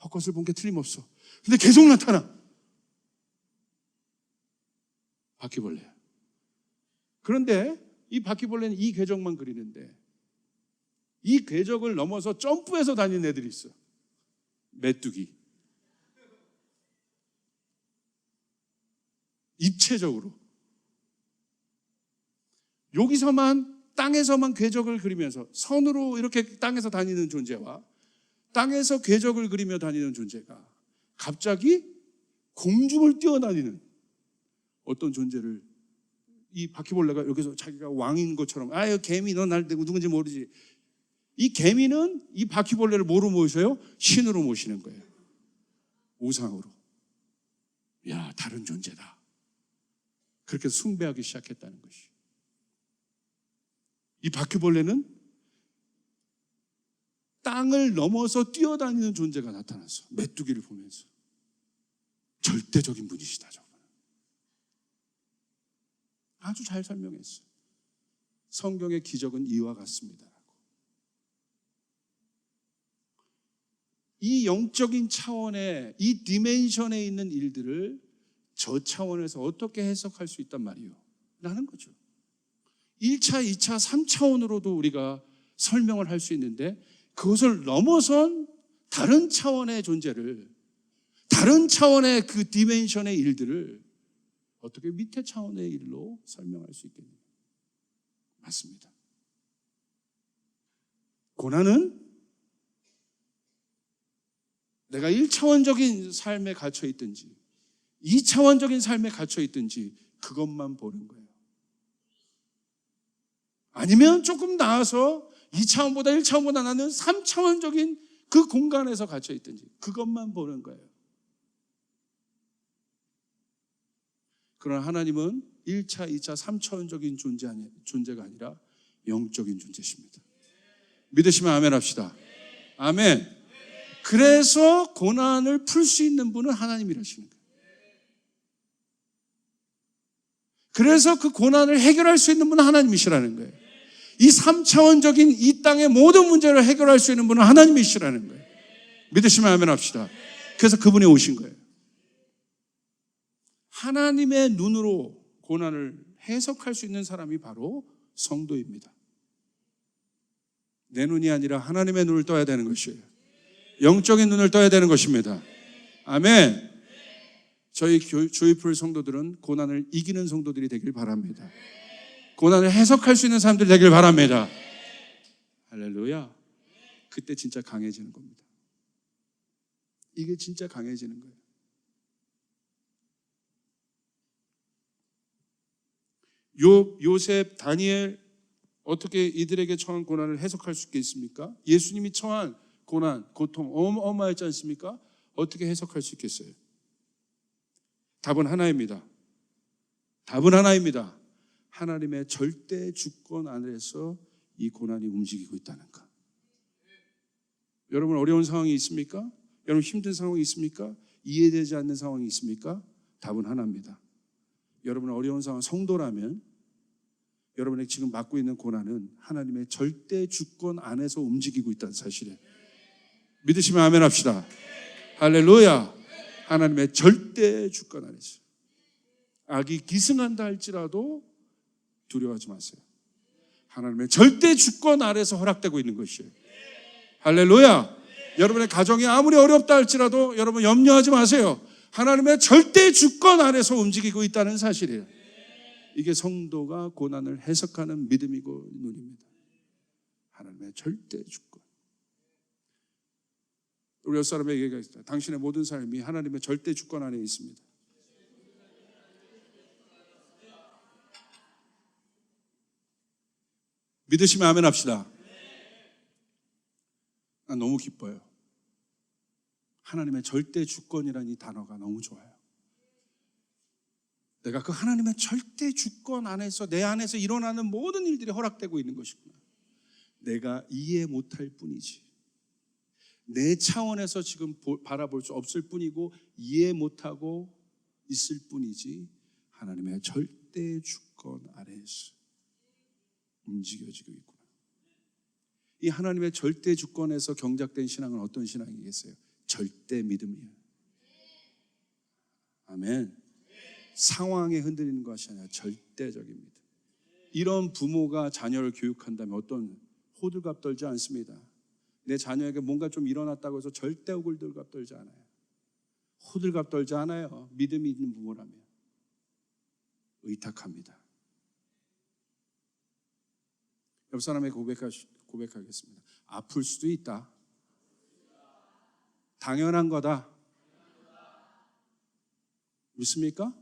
헛것을 본 게 틀림없어. 근데 계속 나타나. 바퀴벌레야. 그런데 이 바퀴벌레는 이 궤적만 그리는데 이 궤적을 넘어서 점프해서 다니는 애들이 있어. 메뚜기. 입체적으로. 여기서만 땅에서만 궤적을 그리면서 선으로 이렇게 땅에서 다니는 존재와 땅에서 궤적을 그리며 다니는 존재가 갑자기 공중을 뛰어다니는 어떤 존재를, 이 바퀴벌레가 여기서 자기가 왕인 것처럼, 아유 개미 너 날 누군지 모르지. 이 개미는 이 바퀴벌레를 뭐로 모셔요? 신으로 모시는 거예요. 우상으로. 야, 다른 존재다. 그렇게 숭배하기 시작했다는 것이. 이 바퀴벌레는 땅을 넘어서 뛰어다니는 존재가 나타났어. 메뚜기를 보면서. 절대적인 분이시다, 저분. 아주 잘 설명했어요. 성경의 기적은 이와 같습니다. 이 영적인 차원의, 이 디멘션에 있는 일들을 저 차원에서 어떻게 해석할 수 있단 말이에요? 라는 거죠. 1차, 2차, 3차원으로도 우리가 설명을 할 수 있는데, 그것을 넘어선 다른 차원의 존재를, 다른 차원의 그 디멘션의 일들을 어떻게 밑에 차원의 일로 설명할 수 있겠느냐? 맞습니다. 고난은 내가 1차원적인 삶에 갇혀 있든지 2차원적인 삶에 갇혀 있든지 그것만 보는 거예요. 아니면 조금 나아서 2차원보다 1차원보다 나는 3차원적인 그 공간에서 갇혀 있든지 그것만 보는 거예요. 그러나 하나님은 1차, 2차, 3차원적인 존재가 아니라 영적인 존재십니다. 믿으시면 아멘 합시다. 아멘. 그래서 고난을 풀 수 있는 분은 하나님이라시는 거예요. 그래서 그 고난을 해결할 수 있는 분은 하나님이시라는 거예요. 이 3차원적인 이 땅의 모든 문제를 해결할 수 있는 분은 하나님이시라는 거예요. 믿으시면 아멘 합시다. 그래서 그분이 오신 거예요. 하나님의 눈으로 고난을 해석할 수 있는 사람이 바로 성도입니다. 내 눈이 아니라 하나님의 눈을 떠야 되는 것이에요. 영적인 눈을 떠야 되는 것입니다. 아멘. 저희 주의풀 성도들은 고난을 이기는 성도들이 되길 바랍니다. 고난을 해석할 수 있는 사람들이 되길 바랍니다. 할렐루야. 그때 진짜 강해지는 겁니다. 이게 진짜 강해지는 거예요. 요셉, 다니엘, 어떻게 이들에게 처한 고난을 해석할 수 있겠습니까? 예수님이 처한 고난, 고통 어마어마했지 않습니까? 어떻게 해석할 수 있겠어요? 답은 하나입니다. 답은 하나입니다. 하나님의 절대 주권 안에서 이 고난이 움직이고 있다는 것. 여러분 어려운 상황이 있습니까? 여러분 힘든 상황이 있습니까? 이해되지 않는 상황이 있습니까? 답은 하나입니다. 여러분 어려운 상황, 성도라면 여러분이 지금 맡고 있는 고난은 하나님의 절대 주권 안에서 움직이고 있다는 사실이에요. 믿으시면 아멘 합시다. 할렐루야. 하나님의 절대 주권 안에서. 악이 기승한다 할지라도 두려워하지 마세요. 하나님의 절대 주권 아래서 허락되고 있는 것이에요. 할렐루야. 여러분의 가정이 아무리 어렵다 할지라도 여러분 염려하지 마세요. 하나님의 절대 주권 안에서 움직이고 있다는 사실이에요. 이게 성도가 고난을 해석하는 믿음이고 눈입니다. 하나님의 절대 주권. 우리 옆사람에게 얘기하겠습니다. 당신의 모든 삶이 하나님의 절대 주권 안에 있습니다. 믿으시면 아멘 합시다. 난 너무 기뻐요. 하나님의 절대 주권이라는 이 단어가 너무 좋아요. 내가 그 하나님의 절대 주권 안에서 내 안에서 일어나는 모든 일들이 허락되고 있는 것이구나. 내가 이해 못할 뿐이지. 내 차원에서 지금 바라볼 수 없을 뿐이고 이해 못하고 있을 뿐이지 하나님의 절대 주권 아래에서 움직여지고 있구나. 이 하나님의 절대 주권에서 경작된 신앙은 어떤 신앙이겠어요? 절대 믿음이에요. 아멘. 상황에 흔들리는 것이 아니라 절대적인 믿음. 이런 부모가 자녀를 교육한다면 어떤 호들갑 떨지 않습니다. 내 자녀에게 뭔가 좀 일어났다고 해서 절대 호들갑 떨지 않아요. 호들갑 떨지 않아요. 믿음이 있는 부모라면. 의탁합니다. 옆 사람에게 고백하겠습니다. 아플 수도 있다. 당연한 거다. 믿습니까?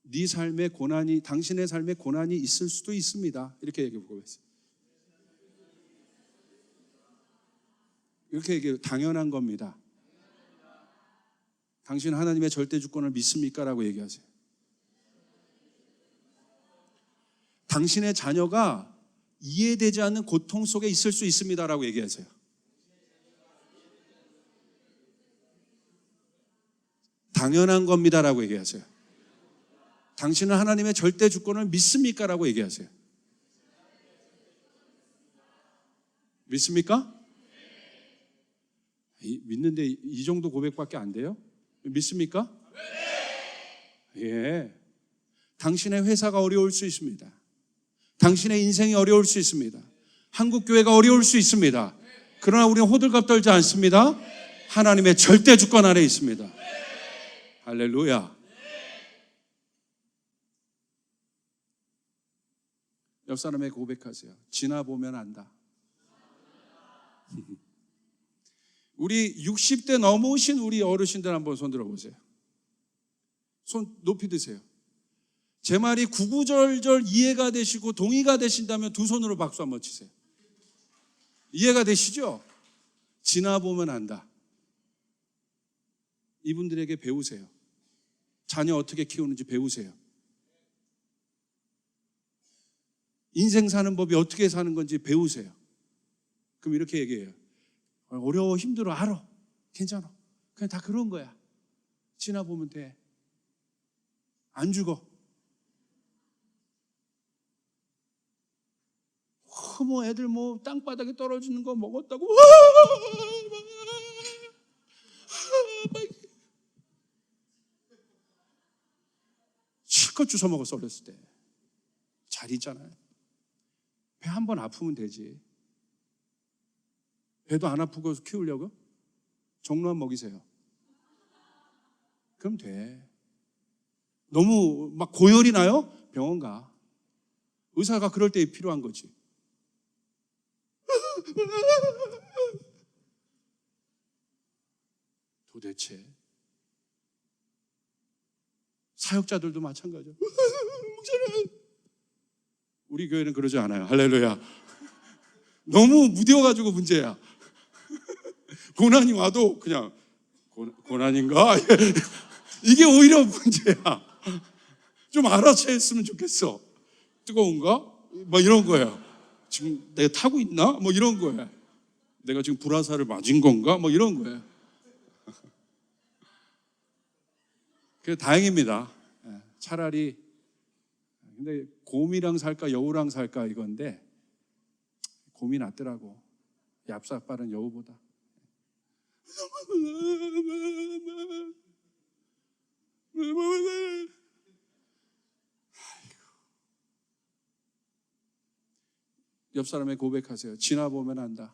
네 삶에 고난이, 당신의 삶에 고난이 있을 수도 있습니다. 이렇게 얘기하고 있어요. 이렇게 얘기해요. 당연한 겁니다. 당신 하나님의 절대 주권을 믿습니까? 라고 얘기하세요. 당신의 자녀가 이해되지 않는 고통 속에 있을 수 있습니다. 라고 얘기하세요. 당연한 겁니다. 라고 얘기하세요. 당신은 하나님의 절대 주권을 믿습니까? 라고 얘기하세요. 믿습니까? 믿는데 이 정도 고백밖에 안 돼요? 믿습니까? 예. 당신의 회사가 어려울 수 있습니다. 당신의 인생이 어려울 수 있습니다. 한국교회가 어려울 수 있습니다. 그러나 우리는 호들갑 떨지 않습니다. 하나님의 절대 주권 아래 있습니다. 할렐루야. 옆 사람에게 고백하세요. 지나보면 안다. 우리 60대 넘으신 우리 어르신들 한번 손 들어보세요. 손 높이 드세요. 제 말이 구구절절 이해가 되시고 동의가 되신다면 두 손으로 박수 한번 치세요. 이해가 되시죠? 지나보면 안다. 이분들에게 배우세요. 자녀 어떻게 키우는지 배우세요. 인생 사는 법이 어떻게 사는 건지 배우세요. 그럼 이렇게 얘기해요. 어려워, 힘들어, 알아. 괜찮아. 그냥 다 그런 거야. 지나보면 돼. 안 죽어. 뭐 애들 뭐 땅바닥에 떨어지는 거 먹었다고 실컷 주워 먹었어. 어렸을 때 잘 있잖아요. 배 한 번 아프면 되지. 배도 안 아프고 키우려고? 정로한 먹이세요. 그럼 돼. 너무 막 고열이 나요? 병원 가. 의사가 그럴 때 필요한 거지. 도대체 사역자들도 마찬가지야. 우리 교회는 그러지 않아요. 할렐루야. 너무 무뎌가지고 문제야. 고난이 와도 그냥 고난인가? 이게 오히려 문제야. 좀 알아채 했으면 좋겠어. 뜨거운가? 뭐 이런 거야. 지금 내가 타고 있나? 뭐 이런 거야. 내가 지금 불화살을 맞은 건가? 뭐 이런 거야. 그래서 다행입니다. 차라리 근데 곰이랑 살까 여우랑 살까 이건데 곰이 낫더라고. 얍삽빠른 여우보다. 옆 사람에 고백하세요. 지나보면 안다.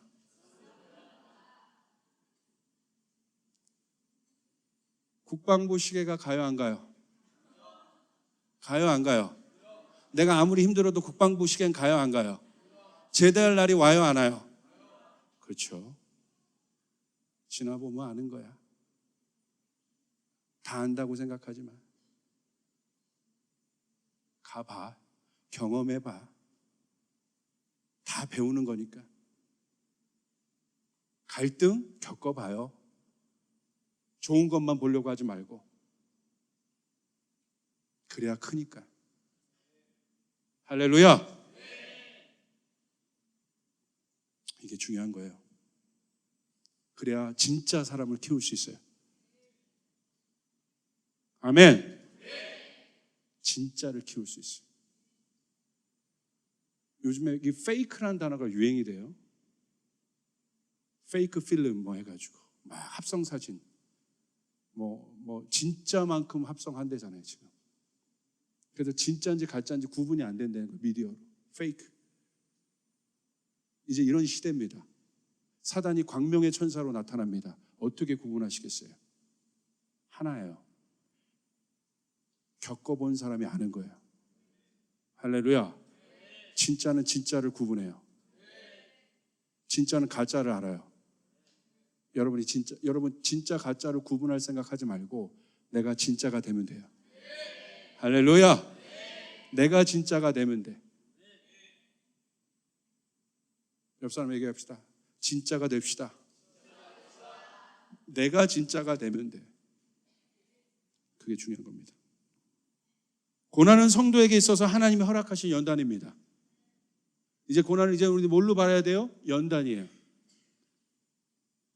국방부 시계가 가요 안 가요? 가요 안 가요? 내가 아무리 힘들어도 국방부 시계는 가요 안 가요? 제대할 날이 와요 안 와요? 그렇죠. 지나보면 아는 거야. 다 안다고 생각하지 마. 가봐. 경험해봐. 다 배우는 거니까. 갈등 겪어봐요. 좋은 것만 보려고 하지 말고. 그래야 크니까. 할렐루야. 이게 중요한 거예요. 그래야 진짜 사람을 키울 수 있어요. 아멘. 진짜를 키울 수 있어요. 요즘에 이 페이크라는 단어가 유행이 돼요. 페이크 필름 뭐 해가지고 막 합성 사진 뭐 진짜만큼 합성한대잖아요 지금. 그래서 진짜인지 가짜인지 구분이 안 된다는 거 미디어로. 페이크. 이제 이런 시대입니다. 사단이 광명의 천사로 나타납니다. 어떻게 구분하시겠어요? 하나예요. 겪어본 사람이 아는 거예요. 할렐루야. 진짜는 진짜를 구분해요. 진짜는 가짜를 알아요. 여러분 진짜 가짜를 구분할 생각하지 말고 내가 진짜가 되면 돼요. 할렐루야. 내가 진짜가 되면 돼. 옆 사람 얘기합시다. 진짜가 됩시다. 내가 진짜가 되면 돼. 그게 중요한 겁니다. 고난은 성도에게 있어서 하나님이 허락하신 연단입니다. 이제 고난을 이제 우리 뭘로 봐야 돼요? 연단이에요.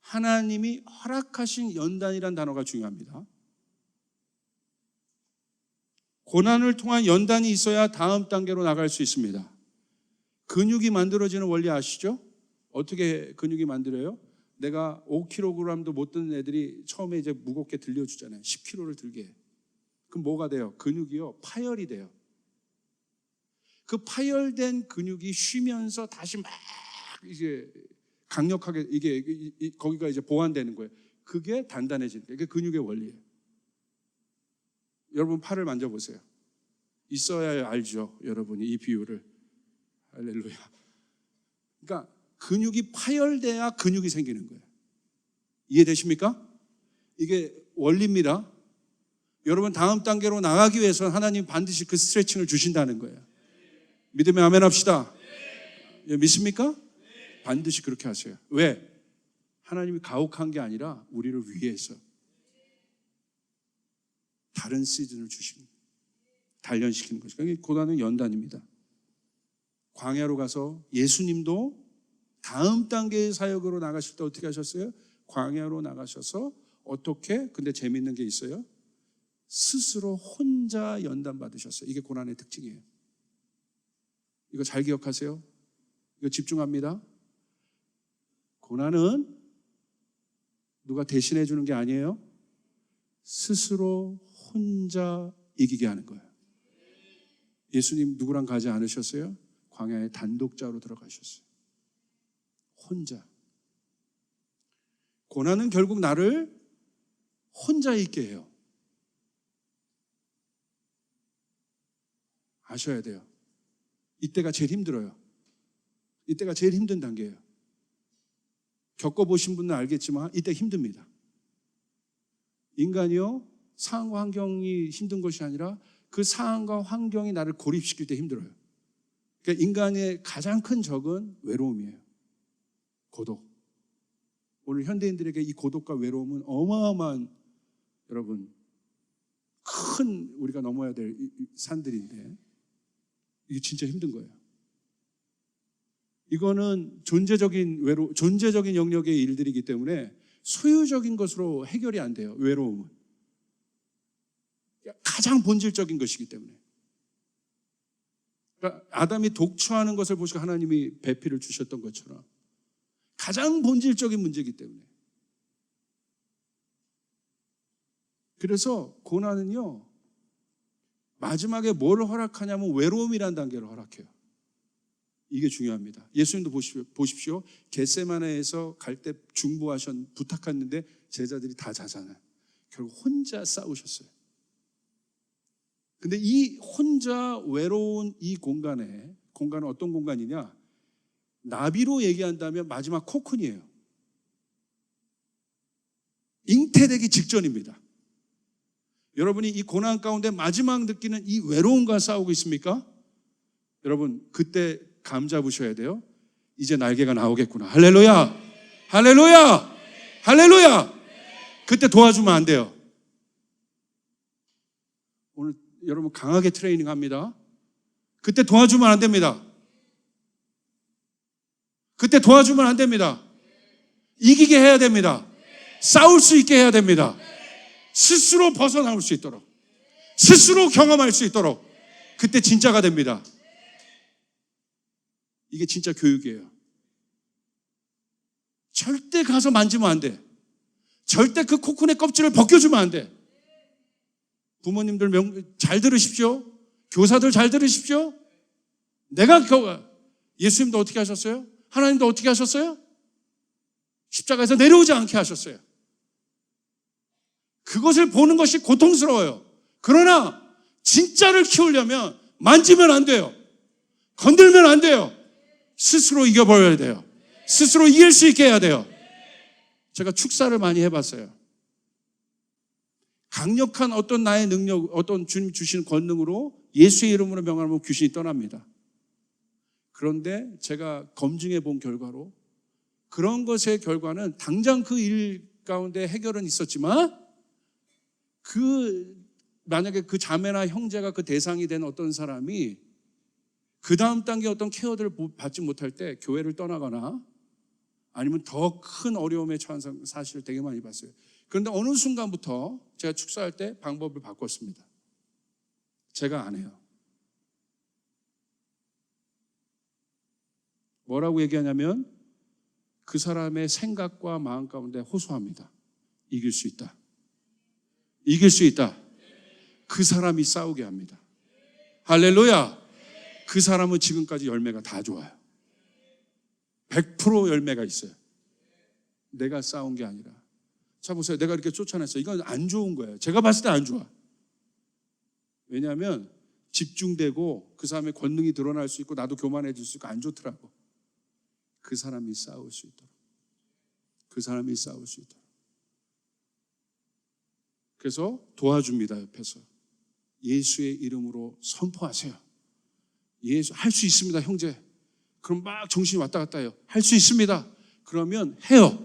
하나님이 허락하신 연단이란 단어가 중요합니다. 고난을 통한 연단이 있어야 다음 단계로 나갈 수 있습니다. 근육이 만들어지는 원리 아시죠? 어떻게 근육이 만들어요? 내가 5kg도 못 드는 애들이 처음에 이제 무겁게 들려주잖아요. 10kg를 들게 해. 그럼 뭐가 돼요? 근육이요, 파열이 돼요. 그 파열된 근육이 쉬면서 다시 막 이제 강력하게 이게 거기가 이제 보완되는 거예요. 그게 단단해지는 거예요. 이게 근육의 원리예요. 여러분 팔을 만져보세요. 있어야 알죠, 여러분이 이 비유를. 할렐루야. 그러니까 근육이 파열돼야 근육이 생기는 거예요. 이해되십니까? 이게 원리입니다. 여러분 다음 단계로 나가기 위해서 하나님 반드시 그 스트레칭을 주신다는 거예요. 믿으면 아멘 합시다. 믿습니까? 반드시 그렇게 하세요. 왜? 하나님이 가혹한 게 아니라 우리를 위해서 다른 시즌을 주시는, 단련시키는 것이죠. 그러니까 고난은 연단입니다. 광야로 가서 예수님도 다음 단계의 사역으로 나가실 때 어떻게 하셨어요? 광야로 나가셔서 어떻게? 근데 재밌는 게 있어요. 스스로 혼자 연단 받으셨어요. 이게 고난의 특징이에요. 이거 잘 기억하세요. 이거 집중합니다. 고난은 누가 대신해 주는 게 아니에요. 스스로 혼자 이기게 하는 거예요. 예수님 누구랑 가지 않으셨어요? 광야에 단독자로 들어가셨어요. 혼자. 고난은 결국 나를 혼자 있게 해요. 아셔야 돼요. 이때가 제일 힘들어요. 이때가 제일 힘든 단계예요. 겪어보신 분은 알겠지만 이때 힘듭니다. 인간이요, 상황과 환경이 힘든 것이 아니라 그 상황과 환경이 나를 고립시킬 때 힘들어요. 그러니까 인간의 가장 큰 적은 외로움이에요. 고독. 오늘 현대인들에게 이 고독과 외로움은 어마어마한, 여러분, 큰 우리가 넘어야 될 산들인데 이게 진짜 힘든 거예요. 이거는 존재적인 영역의 일들이기 때문에 소유적인 것으로 해결이 안 돼요. 외로움은 가장 본질적인 것이기 때문에. 그러니까 아담이 독초하는 것을 보시고 하나님이 배필을 주셨던 것처럼 가장 본질적인 문제이기 때문에. 그래서 고난은요, 마지막에 뭘 허락하냐면 외로움이라는 단계를 허락해요. 이게 중요합니다. 예수님도 보십시오. 겟세마네에서 갈 때 부탁했는데 제자들이 다 자잖아요. 결국 혼자 싸우셨어요. 근데 이 혼자 외로운 이 공간은 어떤 공간이냐? 나비로 얘기한다면 마지막 코쿤이에요. 잉태되기 직전입니다. 여러분이 이 고난 가운데 마지막 느끼는 이 외로움과 싸우고 있습니까? 여러분 그때 감 잡으셔야 돼요. 이제 날개가 나오겠구나. 할렐루야! 할렐루야! 할렐루야! 그때 도와주면 안 돼요. 오늘 여러분 강하게 트레이닝 합니다. 그때 도와주면 안 됩니다. 그때 도와주면 안 됩니다. 이기게 해야 됩니다. 싸울 수 있게 해야 됩니다. 스스로 벗어나올 수 있도록, 스스로 경험할 수 있도록. 그때 진짜가 됩니다. 이게 진짜 교육이에요. 절대 가서 만지면 안 돼. 절대 그 코쿤의 껍질을 벗겨주면 안 돼. 부모님들 잘 들으십시오. 교사들 잘 들으십시오. 예수님도 어떻게 하셨어요? 하나님도 어떻게 하셨어요? 십자가에서 내려오지 않게 하셨어요. 그것을 보는 것이 고통스러워요. 그러나 진짜를 키우려면 만지면 안 돼요. 건들면 안 돼요. 스스로 이겨버려야 돼요. 스스로 이길 수 있게 해야 돼요. 제가 축사를 많이 해봤어요. 강력한 어떤 나의 능력, 어떤 주님 주신 권능으로 예수의 이름으로 명하면 귀신이 떠납니다. 그런데 제가 검증해 본 결과로 그런 것의 결과는 당장 그 일 가운데 해결은 있었지만 만약에 그 자매나 형제가 그 대상이 된 어떤 사람이 그 다음 단계 어떤 케어들을 받지 못할 때 교회를 떠나거나 아니면 더 큰 어려움에 처한 사실을 되게 많이 봤어요. 그런데 어느 순간부터 제가 축사할 때 방법을 바꿨습니다. 제가 안 해요. 뭐라고 얘기하냐면 그 사람의 생각과 마음 가운데 호소합니다. 이길 수 있다. 이길 수 있다. 그 사람이 싸우게 합니다. 할렐루야. 그 사람은 지금까지 열매가 다 좋아요. 100% 열매가 있어요. 내가 싸운 게 아니라. 자 보세요. 내가 이렇게 쫓아냈어요. 이건 안 좋은 거예요. 제가 봤을 때 안 좋아. 왜냐하면 집중되고 그 사람의 권능이 드러날 수 있고 나도 교만해질 수 있고 안 좋더라고. 그 사람이 싸울 수 있도록. 그 사람이 싸울 수 있도록. 그래서 도와줍니다. 옆에서. 예수의 이름으로 선포하세요. 예수 할 수 있습니다, 형제. 그럼 막 정신이 왔다 갔다 해요. 할 수 있습니다. 그러면 해요.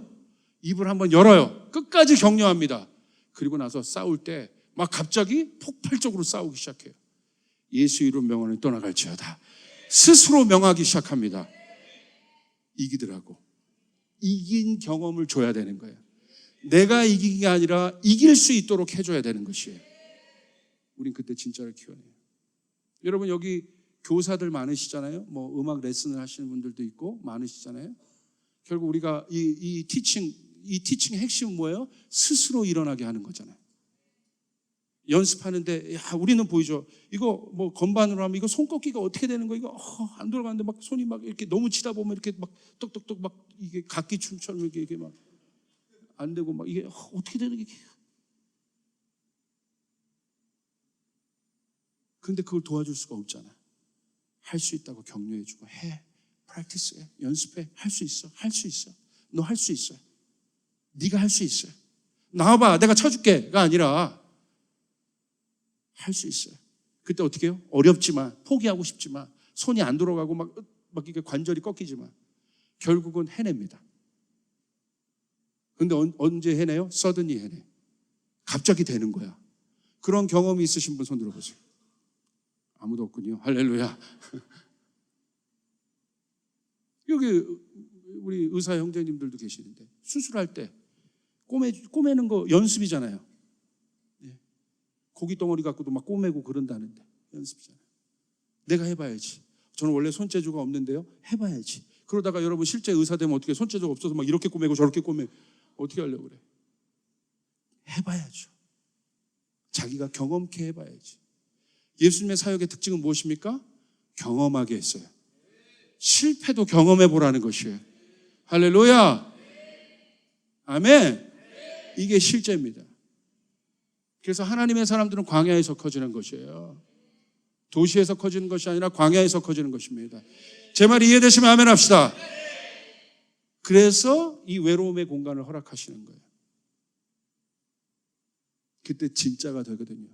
입을 한번 열어요. 끝까지 격려합니다. 그리고 나서 싸울 때 막 갑자기 폭발적으로 싸우기 시작해요. 예수 이름 명언을 떠나갈지어다. 스스로 명하기 시작합니다. 이기더라고. 이긴 경험을 줘야 되는 거예요. 내가 이긴 게 아니라 이길 수 있도록 해줘야 되는 것이에요. 우린 그때 진짜를 키워내요. 여러분 여기 교사들 많으시잖아요. 뭐 음악 레슨을 하시는 분들도 있고 많으시잖아요. 결국 우리가 이 티칭의 핵심은 뭐예요? 스스로 일어나게 하는 거잖아요. 연습하는데 우리는 보이죠. 이거 뭐 건반으로 하면 이거 손 꺾기가 어떻게 되는 거 이거 안 돌아가는데 막 손이 막 이렇게 너무 치다 보면 이렇게 막 똑똑똑 막 이게 각기 춤처럼 이게 막 안 되고 막 이게 어떻게 되는 게. 근데 그걸 도와줄 수가 없잖아. 할 수 있다고 격려해주고 해, 프랙티스해, 연습해, 할 수 있어, 할 수 있어. 너 할 수 있어. 네가 할 수 있어. 나와봐, 내가 쳐줄게가 아니라 할 수 있어요. 그때 어떻게 해요? 어렵지만 포기하고 싶지만 손이 안 돌아가고 막 이게 관절이 꺾이지만 결국은 해냅니다. 근데 언제 해내요? 서든이 해내. 갑자기 되는 거야. 그런 경험이 있으신 분 손 들어보세요. 아무도 없군요. 할렐루야. 여기 우리 의사 형제님들도 계시는데 수술할 때 꼬매는 거 연습이잖아요. 고기 덩어리 갖고도 막 꼬매고 그런다는데 연습이잖아요. 내가 해봐야지. 저는 원래 손재주가 없는데요. 해봐야지. 그러다가 여러분 실제 의사 되면 어떻게 손재주가 없어서 막 이렇게 꼬매고 저렇게 꼬매 어떻게 하려고 그래? 해봐야죠. 자기가 경험케 해봐야지. 예수님의 사역의 특징은 무엇입니까? 경험하게 했어요. 실패도 경험해 보라는 것이에요. 할렐루야. 아멘. 이게 실제입니다. 그래서 하나님의 사람들은 광야에서 커지는 것이에요. 도시에서 커지는 것이 아니라 광야에서 커지는 것입니다. 제 말이 이해되시면 아멘 합시다. 그래서 이 외로움의 공간을 허락하시는 거예요. 그때 진짜가 되거든요.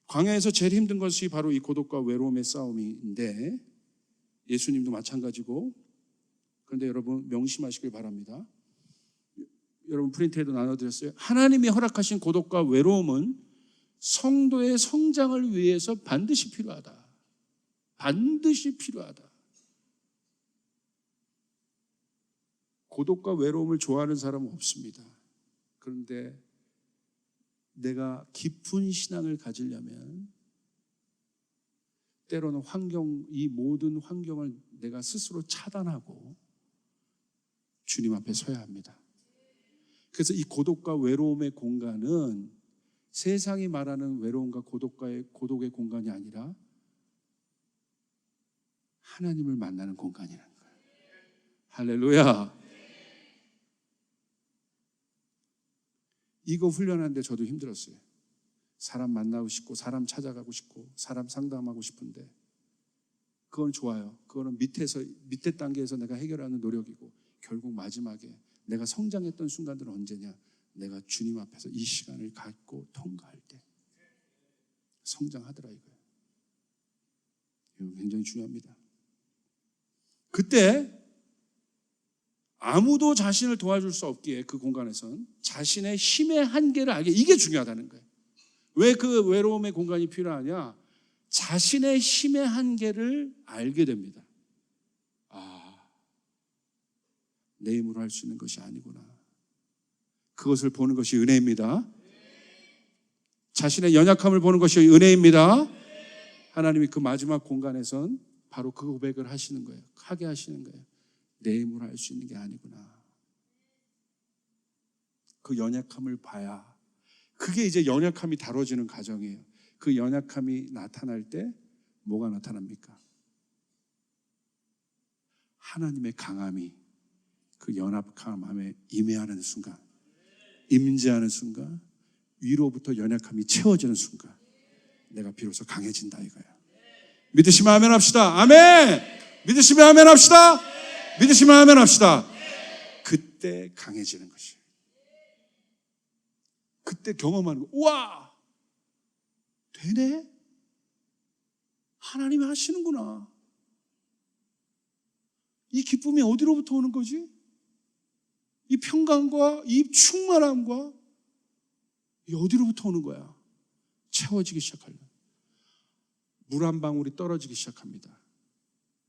광야에서 제일 힘든 것이 바로 이 고독과 외로움의 싸움인데 예수님도 마찬가지고. 그런데 여러분 명심하시길 바랍니다. 여러분 프린트에도 나눠드렸어요. 하나님이 허락하신 고독과 외로움은 성도의 성장을 위해서 반드시 필요하다. 반드시 필요하다. 고독과 외로움을 좋아하는 사람은 없습니다. 그런데 내가 깊은 신앙을 가지려면 때로는 이 모든 환경을 내가 스스로 차단하고 주님 앞에 서야 합니다. 그래서 이 고독과 외로움의 공간은 세상이 말하는 외로움과 고독의 공간이 아니라 하나님을 만나는 공간이라는 거예요. 할렐루야. 이거 훈련하는데 저도 힘들었어요. 사람 만나고 싶고 사람 찾아가고 싶고 사람 상담하고 싶은데 그건 좋아요. 그거는 밑에 단계에서 내가 해결하는 노력이고 결국 마지막에 내가 성장했던 순간들은 언제냐? 내가 주님 앞에서 이 시간을 갖고 통과할 때 성장하더라 이거예요. 이거 굉장히 중요합니다. 그때 아무도 자신을 도와줄 수 없기에 그 공간에선 자신의 힘의 한계를 알게, 이게 중요하다는 거예요. 왜 그 외로움의 공간이 필요하냐? 자신의 힘의 한계를 알게 됩니다. 내 힘으로 할 수 있는 것이 아니구나. 그것을 보는 것이 은혜입니다. 자신의 연약함을 보는 것이 은혜입니다. 하나님이 그 마지막 공간에선 바로 그 고백을 하시는 거예요. 하게 하시는 거예요. 내 힘으로 할 수 있는 게 아니구나. 그 연약함을 봐야, 그게 이제 연약함이 다뤄지는 과정이에요. 그 연약함이 나타날 때 뭐가 나타납니까? 하나님의 강함이 그 연약함에 임해하는 순간, 임재하는 순간, 위로부터 연약함이 채워지는 순간 내가 비로소 강해진다 이거야. 믿으시면 아멘 합시다. 아멘. 믿으시면 아멘 합시다. 믿으시면 아멘 합시다. 그때 강해지는 것이, 그때 경험하는 거. 우와, 되네? 하나님이 하시는구나. 이 기쁨이 어디로부터 오는 거지? 이 평강과 이 충만함과 이 어디로부터 오는 거야? 채워지기 시작하려. 물 한 방울이 떨어지기 시작합니다.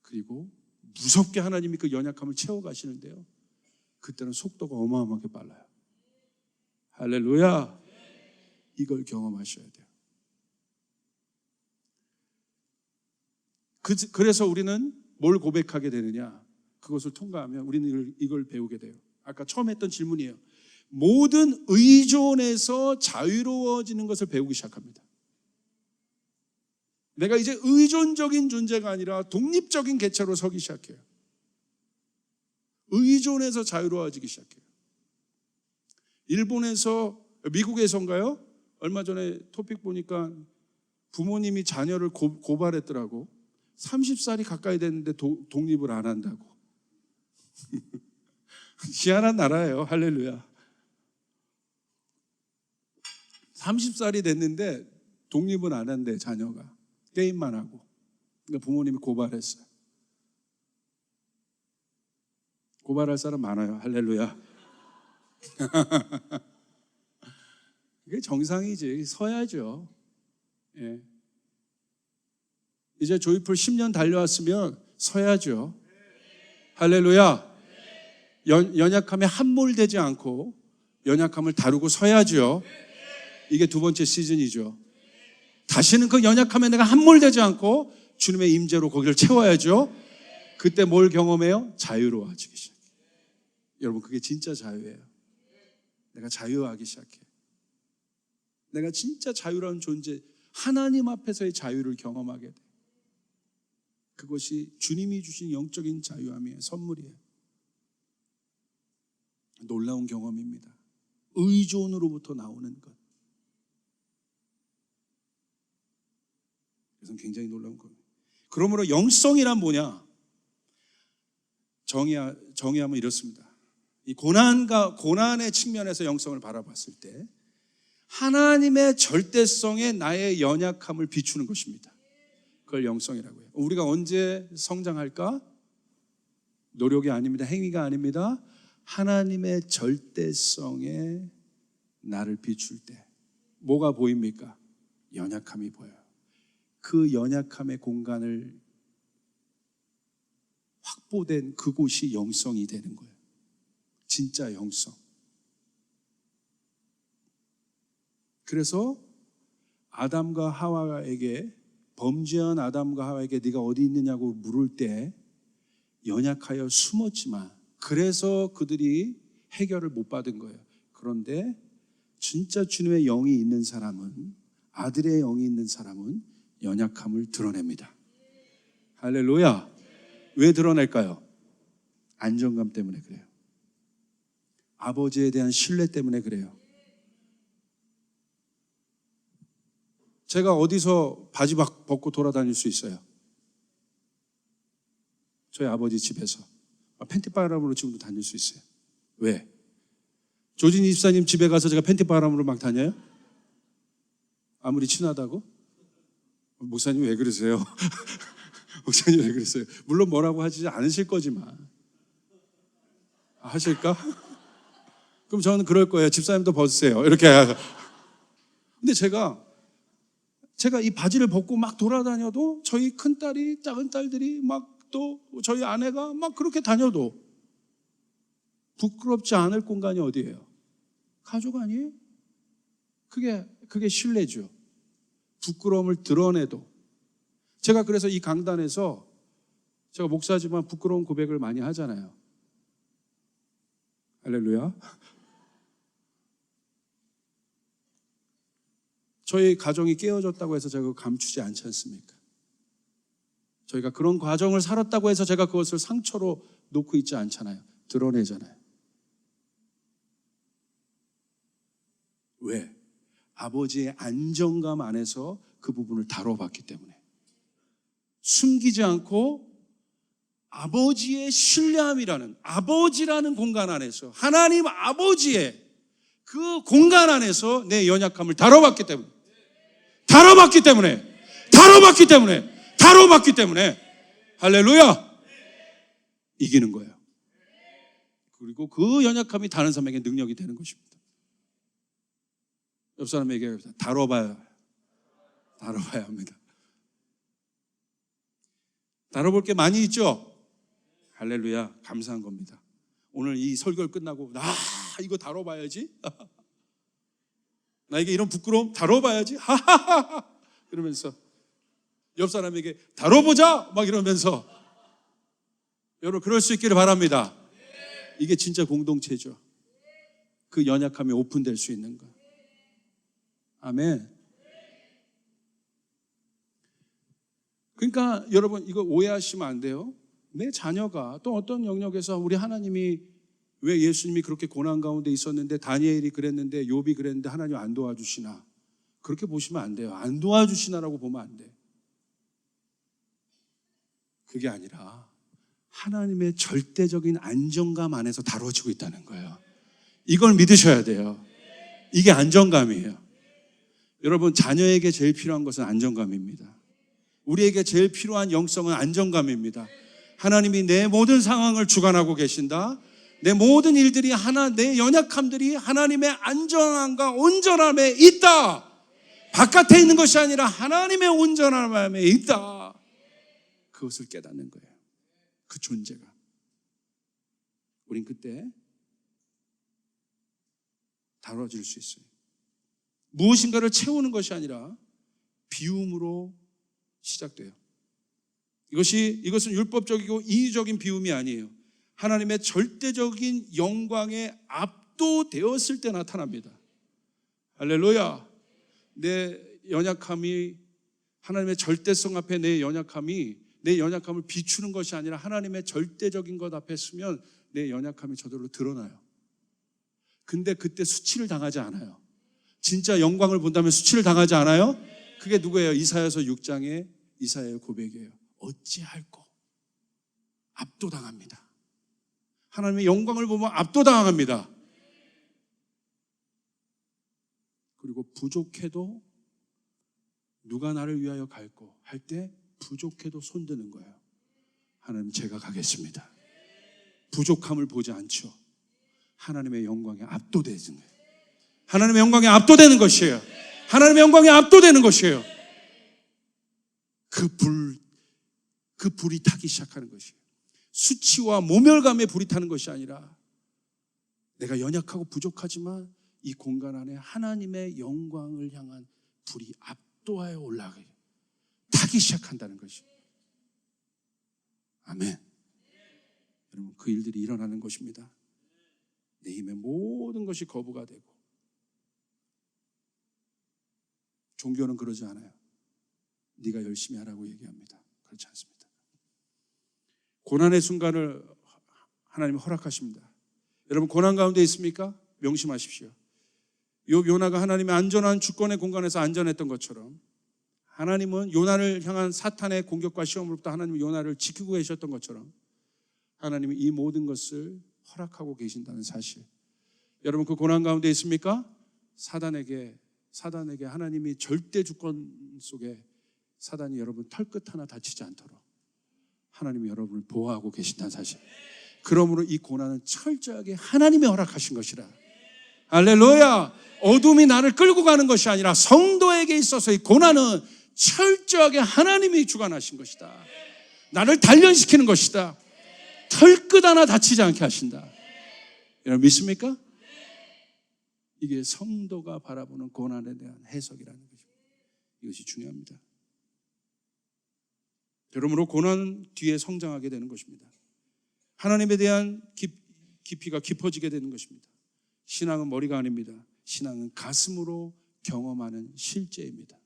그리고 무섭게 하나님이 그 연약함을 채워가시는데요, 그때는 속도가 어마어마하게 빨라요. 할렐루야. 이걸 경험하셔야 돼요. 그래서 우리는 뭘 고백하게 되느냐? 그것을 통과하면 우리는 이걸 배우게 돼요. 아까 처음 했던 질문이에요. 모든 의존에서 자유로워지는 것을 배우기 시작합니다. 내가 이제 의존적인 존재가 아니라 독립적인 개체로 서기 시작해요. 의존에서 자유로워지기 시작해요. 미국에서인가요? 얼마 전에 토픽 보니까 부모님이 자녀를 고발했더라고. 30살이 가까이 됐는데 독립을 안 한다고. 희한한 나라예요. 할렐루야. 30살이 됐는데 독립은 안 한대, 자녀가. 게임만 하고. 그러니까 부모님이 고발했어요. 고발할 사람 많아요. 할렐루야. 이게 정상이지. 서야죠. 예. 이제 조이풀 10년 달려왔으면 서야죠. 할렐루야. 연약함에 함몰되지 않고 연약함을 다루고 서야죠. 이게 두 번째 시즌이죠. 다시는 그 연약함에 내가 함몰되지 않고 주님의 임재로 거기를 채워야죠. 그때 뭘 경험해요? 자유로워지기 시작해요. 여러분, 그게 진짜 자유예요. 내가 자유하기 시작해. 내가 진짜 자유로운 존재, 하나님 앞에서의 자유를 경험하게 돼. 그것이 주님이 주신 영적인 자유함이에요. 선물이에요. 놀라운 경험입니다. 의존으로부터 나오는 것. 그래서 굉장히 놀라운 겁니다. 그러므로 영성이란 뭐냐? 정의하면 이렇습니다. 이 고난의 측면에서 영성을 바라봤을 때 하나님의 절대성에 나의 연약함을 비추는 것입니다. 그걸 영성이라고 해요. 우리가 언제 성장할까? 노력이 아닙니다. 행위가 아닙니다. 하나님의 절대성에 나를 비출 때 뭐가 보입니까? 연약함이 보여요. 그 연약함의 공간을 확보된 그곳이 영성이 되는 거예요. 진짜 영성. 그래서 아담과 하와에게, 범죄한 아담과 하와에게 네가 어디 있느냐고 물을 때 연약하여 숨었지만, 그래서 그들이 해결을 못 받은 거예요. 그런데 진짜 주님의 영이 있는 사람은, 아들의 영이 있는 사람은 연약함을 드러냅니다. 할렐루야. 왜 드러낼까요? 안정감 때문에 그래요. 아버지에 대한 신뢰 때문에 그래요. 제가 어디서 바지 벗고 돌아다닐 수 있어요? 저희 아버지 집에서 팬티바람으로 지금도 다닐 수 있어요. 왜? 조진희 집사님 집에 가서 제가 팬티 바람으로 막 다녀요? 아무리 친하다고? 목사님 왜 그러세요? 목사님 왜 그러세요? 물론 뭐라고 하지 않으실 거지만. 하실까? 그럼 저는 그럴 거예요. 집사님도 벗으세요. 이렇게. 근데 제가 이 바지를 벗고 막 돌아다녀도 저희 큰딸이, 작은 딸들이 막 또 저희 아내가 막 그렇게 다녀도 부끄럽지 않을 공간이 어디예요? 가족 아니에요? 그게 신뢰죠. 부끄러움을 드러내도. 제가 그래서 이 강단에서 제가 목사지만 부끄러운 고백을 많이 하잖아요. 할렐루야. 저희 가정이 깨어졌다고 해서 제가 그거 감추지 않지 않습니까? 저희가 그런 과정을 살았다고 해서 제가 그것을 상처로 놓고 있지 않잖아요. 드러내잖아요. 왜? 아버지의 안정감 안에서 그 부분을 다뤄봤기 때문에. 숨기지 않고 아버지의 신뢰함이라는, 아버지라는 공간 안에서, 하나님 아버지의 그 공간 안에서 내 연약함을 다뤄봤기 때문에, 할렐루야! 이기는 거예요. 그리고 그 연약함이 다른 사람에게 능력이 되는 것입니다. 옆 사람에게 다뤄봐야 합니다. 다뤄볼 게 많이 있죠? 할렐루야, 감사한 겁니다. 오늘 이 설교를 끝나고 이거 다뤄봐야지. 나에게 이런 부끄러움 다뤄봐야지. 하하하 이러면서 옆 사람에게 다뤄보자 막 이러면서 여러분 그럴 수 있기를 바랍니다. 이게 진짜 공동체죠. 그 연약함이 오픈될 수 있는 거. 아멘. 그러니까 여러분 이거 오해하시면 안 돼요. 내 자녀가 또 어떤 영역에서 우리 하나님이 왜 예수님이 그렇게 고난 가운데 있었는데 다니엘이 그랬는데 욥이 그랬는데 하나님 안 도와주시나, 그렇게 보시면 안 돼요. 안 도와주시나라고 보면 안 돼. 그게 아니라 하나님의 절대적인 안정감 안에서 다뤄지고 있다는 거예요. 이걸 믿으셔야 돼요. 이게 안정감이에요. 여러분 자녀에게 제일 필요한 것은 안정감입니다. 우리에게 제일 필요한 영성은 안정감입니다. 하나님이 내 모든 상황을 주관하고 계신다. 내 모든 일들이 내 연약함들이 하나님의 안전함과 온전함에 있다. 바깥에 있는 것이 아니라 하나님의 온전함에 있다. 그것을 깨닫는 거예요. 그 존재가. 우린 그때 다뤄질 수 있어요. 무엇인가를 채우는 것이 아니라 비움으로 시작돼요. 이것은 율법적이고 인위적인 비움이 아니에요. 하나님의 절대적인 영광에 압도되었을 때 나타납니다. 할렐루야. 내 연약함이, 하나님의 절대성 앞에 내 연약함을 비추는 것이 아니라 하나님의 절대적인 것 앞에 서면 내 연약함이 저절로 드러나요. 근데 그때 수치를 당하지 않아요. 진짜 영광을 본다면 수치를 당하지 않아요? 그게 누구예요? 이사야서 6장의 이사야의 고백이에요. 어찌할꼬? 압도당합니다. 하나님의 영광을 보면 압도당합니다. 그리고 부족해도 누가 나를 위하여 갈꼬 할 때 부족해도 손드는 거예요. 하나님 제가 가겠습니다. 부족함을 보지 않죠. 하나님의 영광에 압도되는 거예요. 하나님의 영광에 압도되는 것이에요. 하나님의 영광에 압도되는 것이에요. 그 불이 타기 시작하는 것이에요. 수치와 모멸감에 불이 타는 것이 아니라 내가 연약하고 부족하지만 이 공간 안에 하나님의 영광을 향한 불이 압도하여 올라가요. 타기 시작한다는 것이에요. 아멘. 여러분 그 일들이 일어나는 것입니다. 내 힘의 모든 것이 거부가 되고. 종교는 그러지 않아요. 네가 열심히 하라고 얘기합니다. 그렇지 않습니다. 고난의 순간을 하나님이 허락하십니다. 여러분 고난 가운데 있습니까? 명심하십시오. 요나가 하나님의 안전한 주권의 공간에서 안전했던 것처럼 하나님은 요나를 향한 사탄의 공격과 시험으로부터 하나님은 요나를 지키고 계셨던 것처럼 하나님이 이 모든 것을 허락하고 계신다는 사실. 여러분 그 고난 가운데 있습니까? 사단에게 하나님이 절대 주권 속에 사단이 여러분 털끝 하나 다치지 않도록 하나님이 여러분을 보호하고 계신다는 사실. 그러므로 이 고난은 철저하게 하나님이 허락하신 것이라. 할렐루야. 어둠이 나를 끌고 가는 것이 아니라 성도에게 있어서 이 고난은 철저하게 하나님이 주관하신 것이다. 나를 단련시키는 것이다. 털끝 하나 다치지 않게 하신다. 여러분 믿습니까? 이게 성도가 바라보는 고난에 대한 해석이라는 것입니다. 이것이 중요합니다. 그러므로 고난 뒤에 성장하게 되는 것입니다. 하나님에 대한 깊이가 깊어지게 되는 것입니다. 신앙은 머리가 아닙니다. 신앙은 가슴으로 경험하는 실제입니다.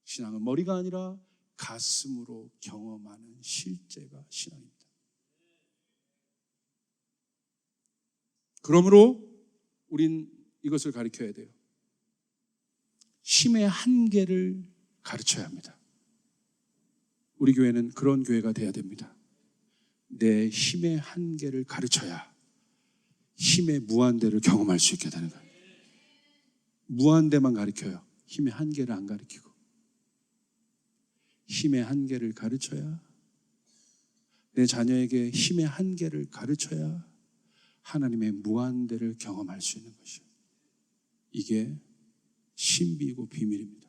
신앙은 머리가 아니라 가슴으로 경험하는 실제가 신앙입니다. 그러므로 우린 이것을 가르쳐야 돼요. 힘의 한계를 가르쳐야 합니다. 우리 교회는 그런 교회가 돼야 됩니다. 내 힘의 한계를 가르쳐야 힘의 무한대를 경험할 수 있게 되는 거예요. 무한대만 가르쳐요. 힘의 한계를 안 가르치고. 힘의 한계를 가르쳐야, 내 자녀에게 힘의 한계를 가르쳐야 하나님의 무한대를 경험할 수 있는 것이에요. 이게 신비이고 비밀입니다.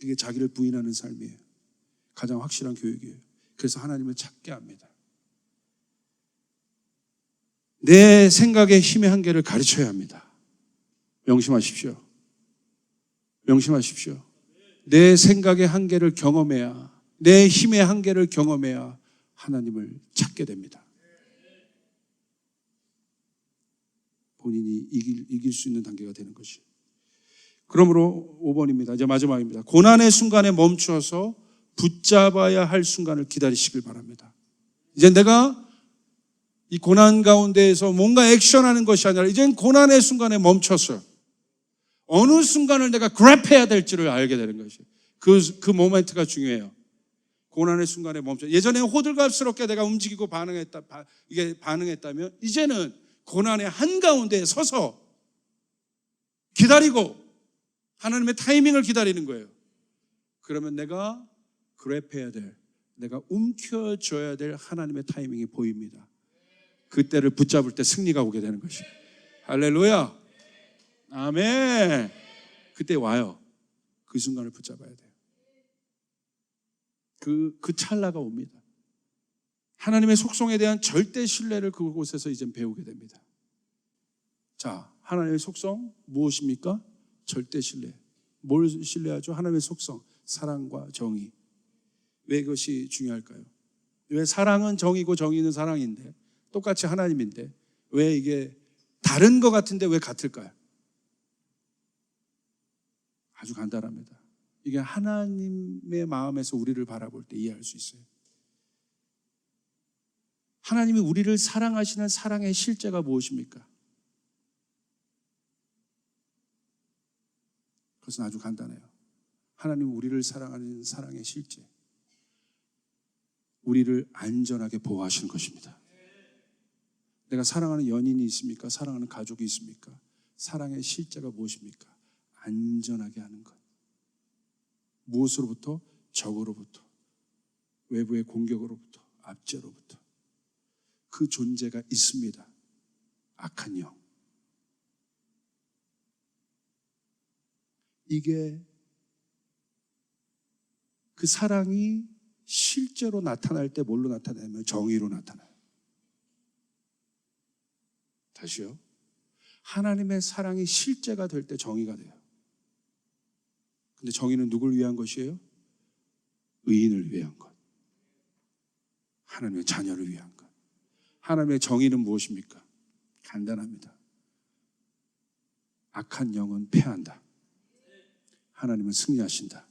이게 자기를 부인하는 삶이에요. 가장 확실한 교육이에요. 그래서 하나님을 찾게 합니다. 내 생각의 힘의 한계를 가르쳐야 합니다. 명심하십시오. 명심하십시오. 내 생각의 한계를 경험해야, 내 힘의 한계를 경험해야 하나님을 찾게 됩니다. 본인이 이길 수 있는 단계가 되는 것이. 그러므로 5번입니다. 이제 마지막입니다. 고난의 순간에 멈추어서 붙잡아야 할 순간을 기다리시길 바랍니다. 이제 내가 이 고난 가운데에서 뭔가 액션하는 것이 아니라 이젠 고난의 순간에 멈춰서 어느 순간을 내가 그랩해야 될지를 알게 되는 것이에요. 그 모멘트가 중요해요. 고난의 순간에 멈춰. 예전에 호들갑스럽게 내가 움직이고 반응했다면 이제는 고난의 한가운데에 서서 기다리고 하나님의 타이밍을 기다리는 거예요. 그러면 내가 그랩해야 될, 내가 움켜줘야 될 하나님의 타이밍이 보입니다. 그때를 붙잡을 때 승리가 오게 되는 것이에요. 할렐루야. 아멘. 그때 와요. 그 순간을 붙잡아야 돼요. 그 찰나가 옵니다. 하나님의 속성에 대한 절대 신뢰를 그곳에서 이제 배우게 됩니다. 자, 하나님의 속성 무엇입니까? 절대 신뢰. 뭘 신뢰하죠? 하나님의 속성, 사랑과 정의. 왜 그것이 중요할까요? 왜 사랑은 정의고 정의는 사랑인데 똑같이 하나님인데 왜 이게 다른 것 같은데 왜 같을까요? 아주 간단합니다. 이게 하나님의 마음에서 우리를 바라볼 때 이해할 수 있어요. 하나님이 우리를 사랑하시는 사랑의 실제가 무엇입니까? 그것은 아주 간단해요. 하나님은 우리를 사랑하는 사랑의 실제, 우리를 안전하게 보호하시는 것입니다. 내가 사랑하는 연인이 있습니까? 사랑하는 가족이 있습니까? 사랑의 실제가 무엇입니까? 안전하게 하는 것. 무엇으로부터? 적으로부터, 외부의 공격으로부터, 압제로부터. 그 존재가 있습니다. 악한 영. 이게 그 사랑이 실제로 나타날 때 뭘로 나타나냐면 정의로 나타나요. 다시요. 하나님의 사랑이 실제가 될 때 정의가 돼요. 근데 정의는 누굴 위한 것이에요? 의인을 위한 것. 하나님의 자녀를 위한 것. 하나님의 정의는 무엇입니까? 간단합니다. 악한 영은 패한다. 하나님은 승리하신다.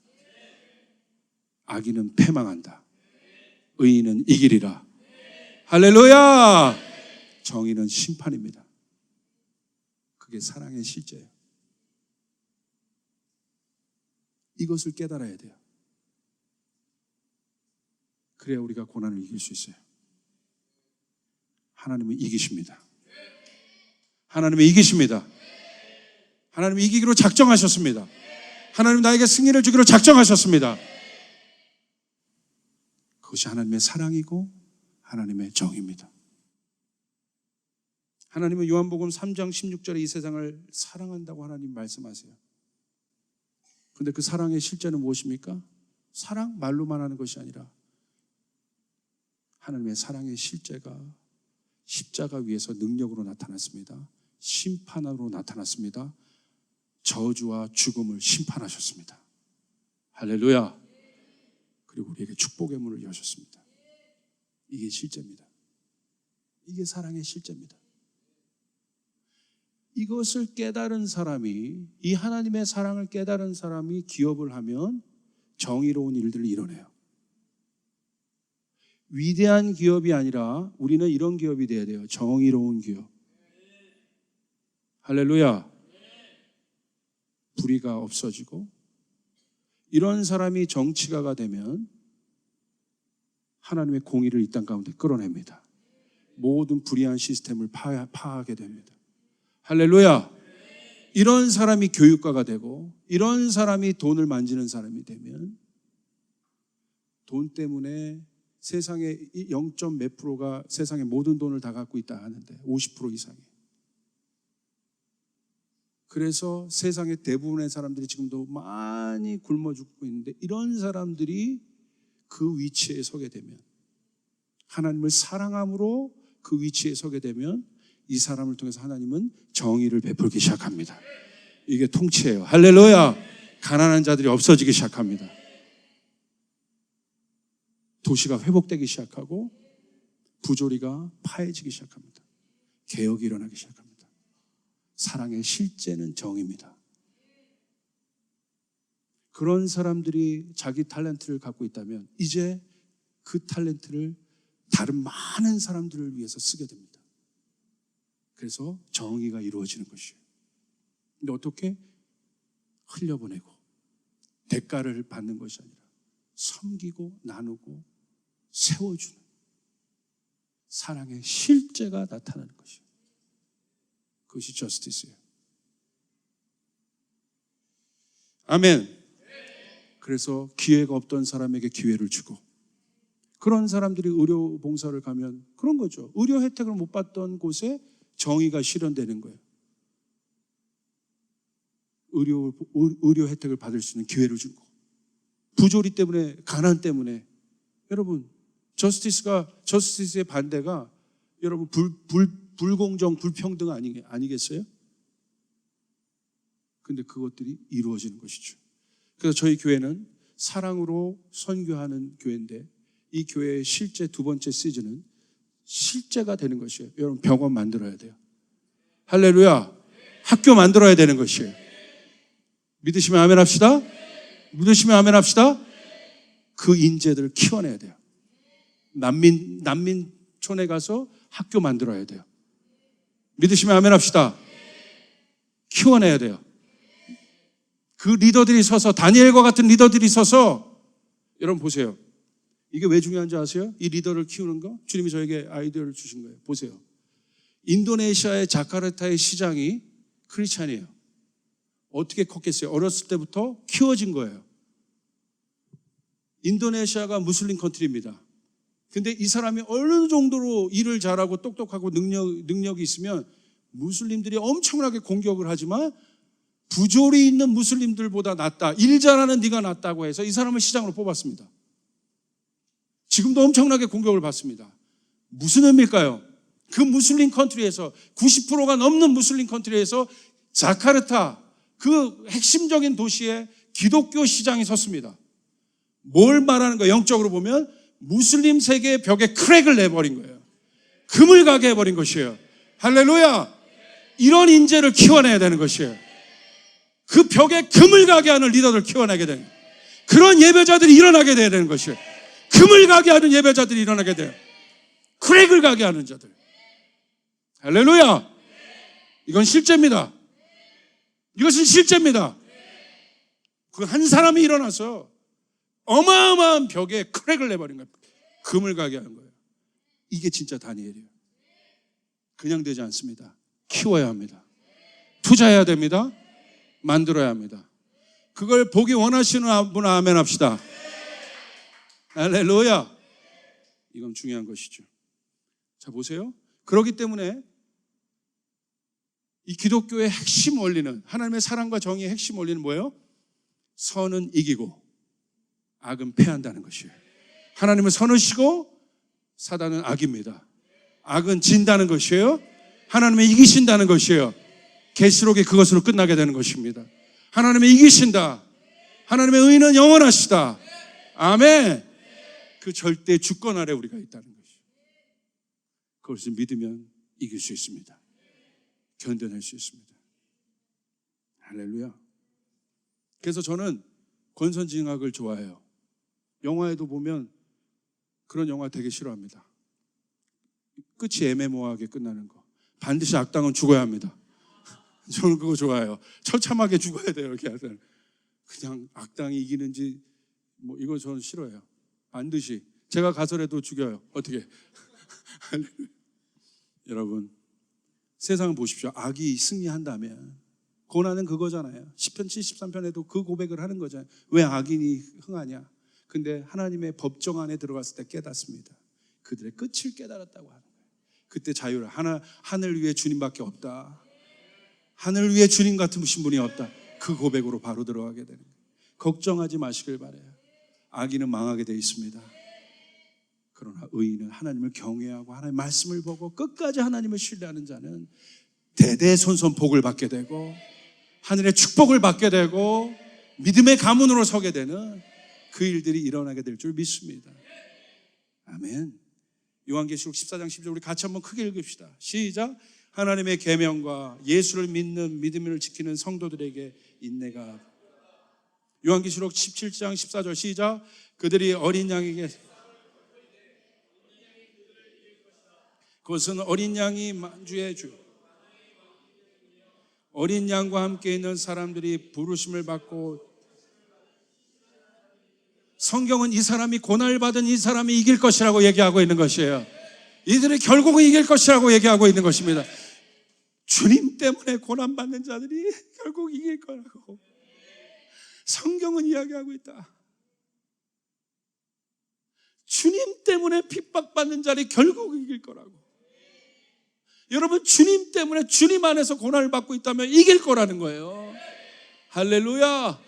악인은 패망한다. 의인은 이기리라. 할렐루야! 정의는 심판입니다. 그게 사랑의 실제예요. 이것을 깨달아야 돼요. 그래야 우리가 고난을 이길 수 있어요. 하나님은 이기십니다. 하나님은 이기십니다. 하나님은 이기기로 작정하셨습니다. 하나님 나에게 승리를 주기로 작정하셨습니다. 그것이 하나님의 사랑이고 하나님의 정입니다. 하나님은 요한복음 3장 16절에 이 세상을 사랑한다고 하나님 말씀하세요. 그런데 그 사랑의 실제는 무엇입니까? 사랑 말로만 하는 것이 아니라 하나님의 사랑의 실제가 십자가 위에서 능력으로 나타났습니다. 심판으로 나타났습니다. 저주와 죽음을 심판하셨습니다. 할렐루야. 그리고 우리에게 축복의 문을 여셨습니다. 이게 실제입니다. 이게 사랑의 실제입니다. 이것을 깨달은 사람이, 이 하나님의 사랑을 깨달은 사람이 기업을 하면 정의로운 일들을 이뤄내요. 위대한 기업이 아니라 우리는 이런 기업이 돼야 돼요. 정의로운 기업. 할렐루야. 불의가 없어지고, 이런 사람이 정치가가 되면 하나님의 공의를 이 땅 가운데 끌어냅니다. 모든 불의한 시스템을 파하게 됩니다. 할렐루야. 이런 사람이 교육가가 되고, 이런 사람이 돈을 만지는 사람이 되면 돈 때문에 세상의 0. 몇 프로가 세상의 모든 돈을 다 갖고 있다 하는데 50% 이상이. 그래서 세상의 대부분의 사람들이 지금도 많이 굶어 죽고 있는데, 이런 사람들이 그 위치에 서게 되면, 하나님을 사랑함으로 그 위치에 서게 되면 이 사람을 통해서 하나님은 정의를 베풀기 시작합니다. 이게 통치예요. 할렐루야. 가난한 자들이 없어지기 시작합니다. 도시가 회복되기 시작하고 부조리가 파해지기 시작합니다. 개혁이 일어나기 시작합니다. 사랑의 실제는 정의입니다. 그런 사람들이 자기 탤런트를 갖고 있다면 이제 그 탤런트를 다른 많은 사람들을 위해서 쓰게 됩니다. 그래서 정의가 이루어지는 것이에요. 근데 어떻게? 흘려보내고 대가를 받는 것이 아니라 섬기고 나누고 세워주는 사랑의 실제가 나타나는 것이에요. 그것이 저스티스예요. 아멘. 그래서 기회가 없던 사람에게 기회를 주고, 그런 사람들이 의료 봉사를 가면 그런 거죠. 의료 혜택을 못 받던 곳에 정의가 실현되는 거예요. 의료 혜택을 받을 수 있는 기회를 준 거. 부조리 때문에, 가난 때문에. 여러분, 저스티스의 반대가 여러분 불공정, 불평등 아니겠어요? 근데 그것들이 이루어지는 것이죠. 그래서 저희 교회는 사랑으로 선교하는 교회인데, 이 교회의 실제 두 번째 시즌은 실제가 되는 것이에요. 여러분, 병원 만들어야 돼요. 할렐루야. 학교 만들어야 되는 것이에요. 믿으시면 아멘 합시다. 믿으시면 아멘 합시다. 그 인재들을 키워내야 돼요. 난민촌에 가서 학교 만들어야 돼요. 믿으시면 아멘 합시다. 키워내야 돼요. 그 리더들이 서서, 다니엘과 같은 리더들이 서서, 여러분 보세요. 이게 왜 중요한지 아세요? 이 리더를 키우는 거? 주님이 저에게 아이디어를 주신 거예요. 보세요. 인도네시아의 자카르타의 시장이 크리스찬이에요. 어떻게 컸겠어요? 어렸을 때부터 키워진 거예요. 인도네시아가 무슬림 컨트리입니다. 근데 이 사람이 어느 정도로 일을 잘하고 똑똑하고 능력이 있으면 무슬림들이 엄청나게 공격을 하지만 부조리 있는 무슬림들보다 낫다, 일 잘하는 네가 낫다고 해서 이 사람을 시장으로 뽑았습니다. 지금도 엄청나게 공격을 받습니다. 무슨 의미일까요? 그 무슬림 컨트리에서 90%가 넘는 무슬림 컨트리에서 자카르타, 그 핵심적인 도시에 기독교 시장이 섰습니다. 뭘 말하는 거예요? 영적으로 보면 무슬림 세계의 벽에 크랙을 내버린 거예요. 금을 가게 해버린 것이에요. 할렐루야. 이런 인재를 키워내야 되는 것이에요. 그 벽에 금을 가게 하는 리더들 키워내게 되는, 그런 예배자들이 일어나게 돼야 되는 것이에요. 금을 가게 하는 예배자들이 일어나게 돼요. 크랙을 가게 하는 자들. 할렐루야. 이건 실제입니다. 이것은 실제입니다. 그 한 사람이 일어나서 어마어마한 벽에 크랙을 내버린 거예요. 금을 가게 하는 거예요. 이게 진짜 다니엘이에요. 그냥 되지 않습니다. 키워야 합니다. 투자해야 됩니다. 만들어야 합니다. 그걸 보기 원하시는 분 아멘 합시다. 할렐루야. 이건 중요한 것이죠. 자, 보세요. 그렇기 때문에 이 기독교의 핵심 원리는, 하나님의 사랑과 정의의 핵심 원리는 뭐예요? 선은 이기고 악은 패한다는 것이에요. 하나님은 선으시고 사단은 악입니다. 악은 진다는 것이에요. 하나님은 이기신다는 것이에요. 계시록이 그것으로 끝나게 되는 것입니다. 하나님은 이기신다. 하나님의 의는 영원하시다. 아멘. 그 절대 주권 아래 우리가 있다는 것이에요. 그것을 믿으면 이길 수 있습니다. 견뎌낼 수 있습니다. 할렐루야. 그래서 저는 권선징악을 좋아해요. 영화에도 보면 그런 영화 되게 싫어합니다. 끝이 애매모호하게 끝나는 거. 반드시 악당은 죽어야 합니다. 저는 그거 좋아해요. 처참하게 죽어야 돼요. 이렇게 하세요. 그냥 악당이 이기는지 뭐 이거 저는 싫어해요. 반드시 제가 가서라도 죽여요. 어떻게? 여러분, 세상을 보십시오. 악이 승리한다면 고난은 그거잖아요. 시편 73편에도 그 고백을 하는 거잖아요. 왜 악인이 흥하냐? 근데 하나님의 법정 안에 들어갔을 때 깨닫습니다. 그들의 끝을 깨달았다고 하는 거예요. 그때 자유를, 하늘 위에 주님밖에 없다. 하늘 위에 주님 같은 분이 없다. 그 고백으로 바로 들어가게 되는 거예요. 걱정하지 마시길 바라요. 악인은 망하게 되어 있습니다. 그러나 의인은 하나님을 경외하고 하나님의 말씀을 보고 끝까지 하나님을 신뢰하는 자는 대대손손 복을 받게 되고 하늘의 축복을 받게 되고 믿음의 가문으로 서게 되는 그 일들이 일어나게 될 줄 믿습니다. 아멘. 요한계시록 14장 10절 우리 같이 한번 크게 읽읍시다. 시작. 하나님의 계명과 예수를 믿는 믿음을 지키는 성도들에게 인내가. 요한계시록 17장 14절 시작. 그들이 어린 양에게, 그것은 어린 양이 만주의 주, 어린 양과 함께 있는 사람들이 부르심을 받고. 성경은 이 사람이 고난을 받은 이 사람이 이길 것이라고 얘기하고 있는 것이에요. 이들이 결국은 이길 것이라고 얘기하고 있는 것입니다. 주님 때문에 고난받는 자들이 결국 이길 거라고 성경은 이야기하고 있다. 주님 때문에 핍박받는 자들이 결국 이길 거라고. 여러분, 주님 때문에 주님 안에서 고난을 받고 있다면 이길 거라는 거예요. 할렐루야.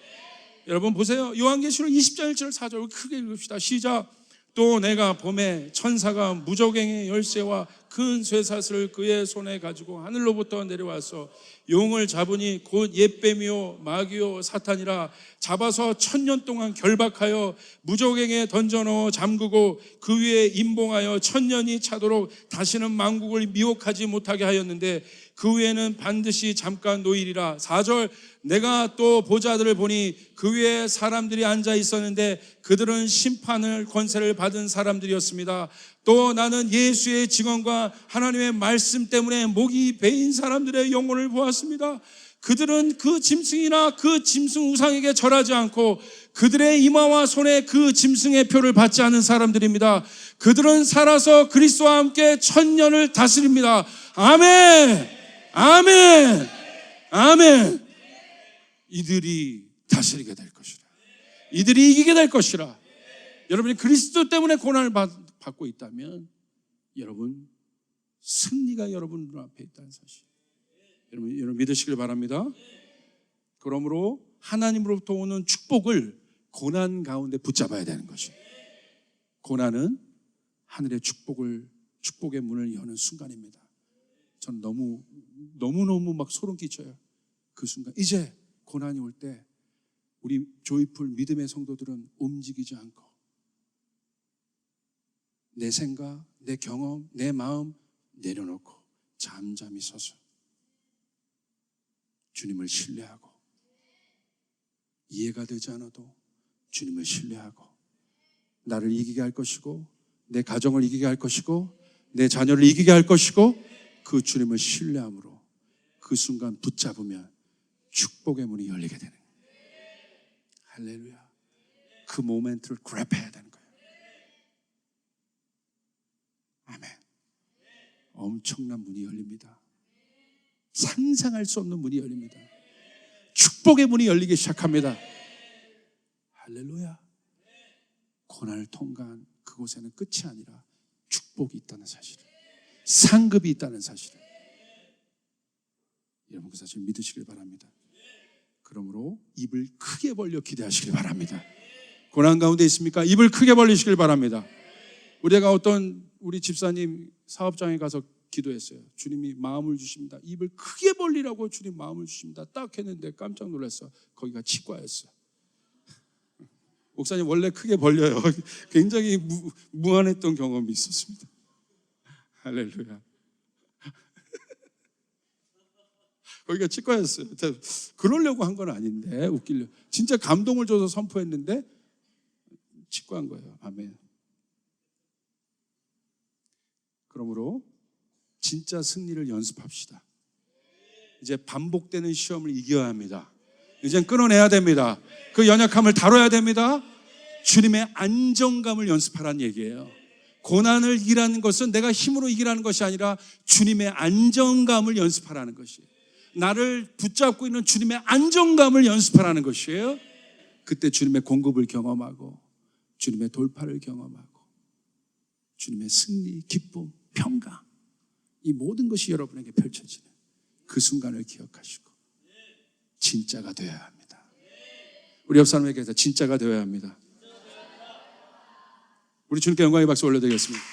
여러분 보세요. 요한계시록 20장 1절 4절 크게 읽읍시다. 시작. 또 내가 봄에 천사가 무저갱의 열쇠와 큰 쇠사슬을 그의 손에 가지고 하늘로부터 내려와서 용을 잡으니 곧 옛뱀이요 마귀요 사탄이라 잡아서 1000년 동안 결박하여 무저갱에 던져넣어 잠그고 그 위에 임봉하여 1000년이 차도록 다시는 만국을 미혹하지 못하게 하였는데 그 후에는 반드시 잠깐 노일이라. 4절. 내가 또 보좌들을 보니 그 위에 사람들이 앉아 있었는데 그들은 심판을 권세를 받은 사람들이었습니다. 또 나는 예수의 증언과 하나님의 말씀 때문에 목이 베인 사람들의 영혼을 보았습니다. 그들은 그 짐승이나 그 짐승 우상에게 절하지 않고 그들의 이마와 손에 그 짐승의 표를 받지 않은 사람들입니다. 그들은 살아서 그리스도와 함께 1000년을 다스립니다. 아멘. 아멘. 아멘. 이들이 다스리게 될 것이라. 이들이 이기게 될 것이라. 여러분이 그리스도 때문에 고난을 받고 있다면 여러분 승리가 여러분 눈앞에 있다는 사실 여러분 믿으시길 바랍니다. 그러므로 하나님으로부터 오는 축복을 고난 가운데 붙잡아야 되는 것이에요. 고난은 하늘의 축복의 문을 여는 순간입니다. 저는 너무너무 막 소름 끼쳐요. 그 순간 이제 고난이 올 때 우리 조이풀 믿음의 성도들은 움직이지 않고 내 생각, 내 경험, 내 마음 내려놓고 잠잠히 서서 주님을 신뢰하고 이해가 되지 않아도 주님을 신뢰하고 나를 이기게 할 것이고 내 가정을 이기게 할 것이고 내 자녀를 이기게 할 것이고 그 주님을 신뢰함으로 그 순간 붙잡으면 축복의 문이 열리게 되는 거예요. 할렐루야. 그 모멘트를 그랩해야 되는 거예요. 아멘. 엄청난 문이 열립니다. 상상할 수 없는 문이 열립니다. 축복의 문이 열리기 시작합니다. 할렐루야. 고난을 통과한 그곳에는 끝이 아니라 축복이 있다는 사실을, 상급이 있다는 사실을 여러분 그 사실 믿으시길 바랍니다. 그러므로 입을 크게 벌려 기대하시길 바랍니다. 고난 가운데 있습니까? 입을 크게 벌리시길 바랍니다. 우리 집사님 사업장에 가서 기도했어요. 주님이 마음을 주십니다. 입을 크게 벌리라고 주님 마음을 주십니다. 딱 했는데 깜짝 놀랐어. 거기가 치과였어. 목사님 원래 크게 벌려요. 굉장히 무안했던 경험이 있었습니다. 할렐루야. 거기가 치과였어요. 그러려고 한 건 아닌데 웃기려. 진짜 감동을 줘서 선포했는데 치과한 거예요. 아멘. 그러므로 진짜 승리를 연습합시다. 이제 반복되는 시험을 이겨야 합니다. 이젠 끊어내야 됩니다. 그 연약함을 다뤄야 됩니다. 주님의 안정감을 연습하라는 얘기예요. 고난을 이기라는 것은 내가 힘으로 이기라는 것이 아니라 주님의 안정감을 연습하라는 것이에요. 나를 붙잡고 있는 주님의 안정감을 연습하라는 것이에요. 그때 주님의 공급을 경험하고 주님의 돌파를 경험하고 주님의 승리, 기쁨, 평강, 이 모든 것이 여러분에게 펼쳐지는 그 순간을 기억하시고 진짜가 되어야 합니다. 우리 옆 사람에게 진짜가 되어야 합니다. 우리 주님께 영광의 박수 올려드리겠습니다.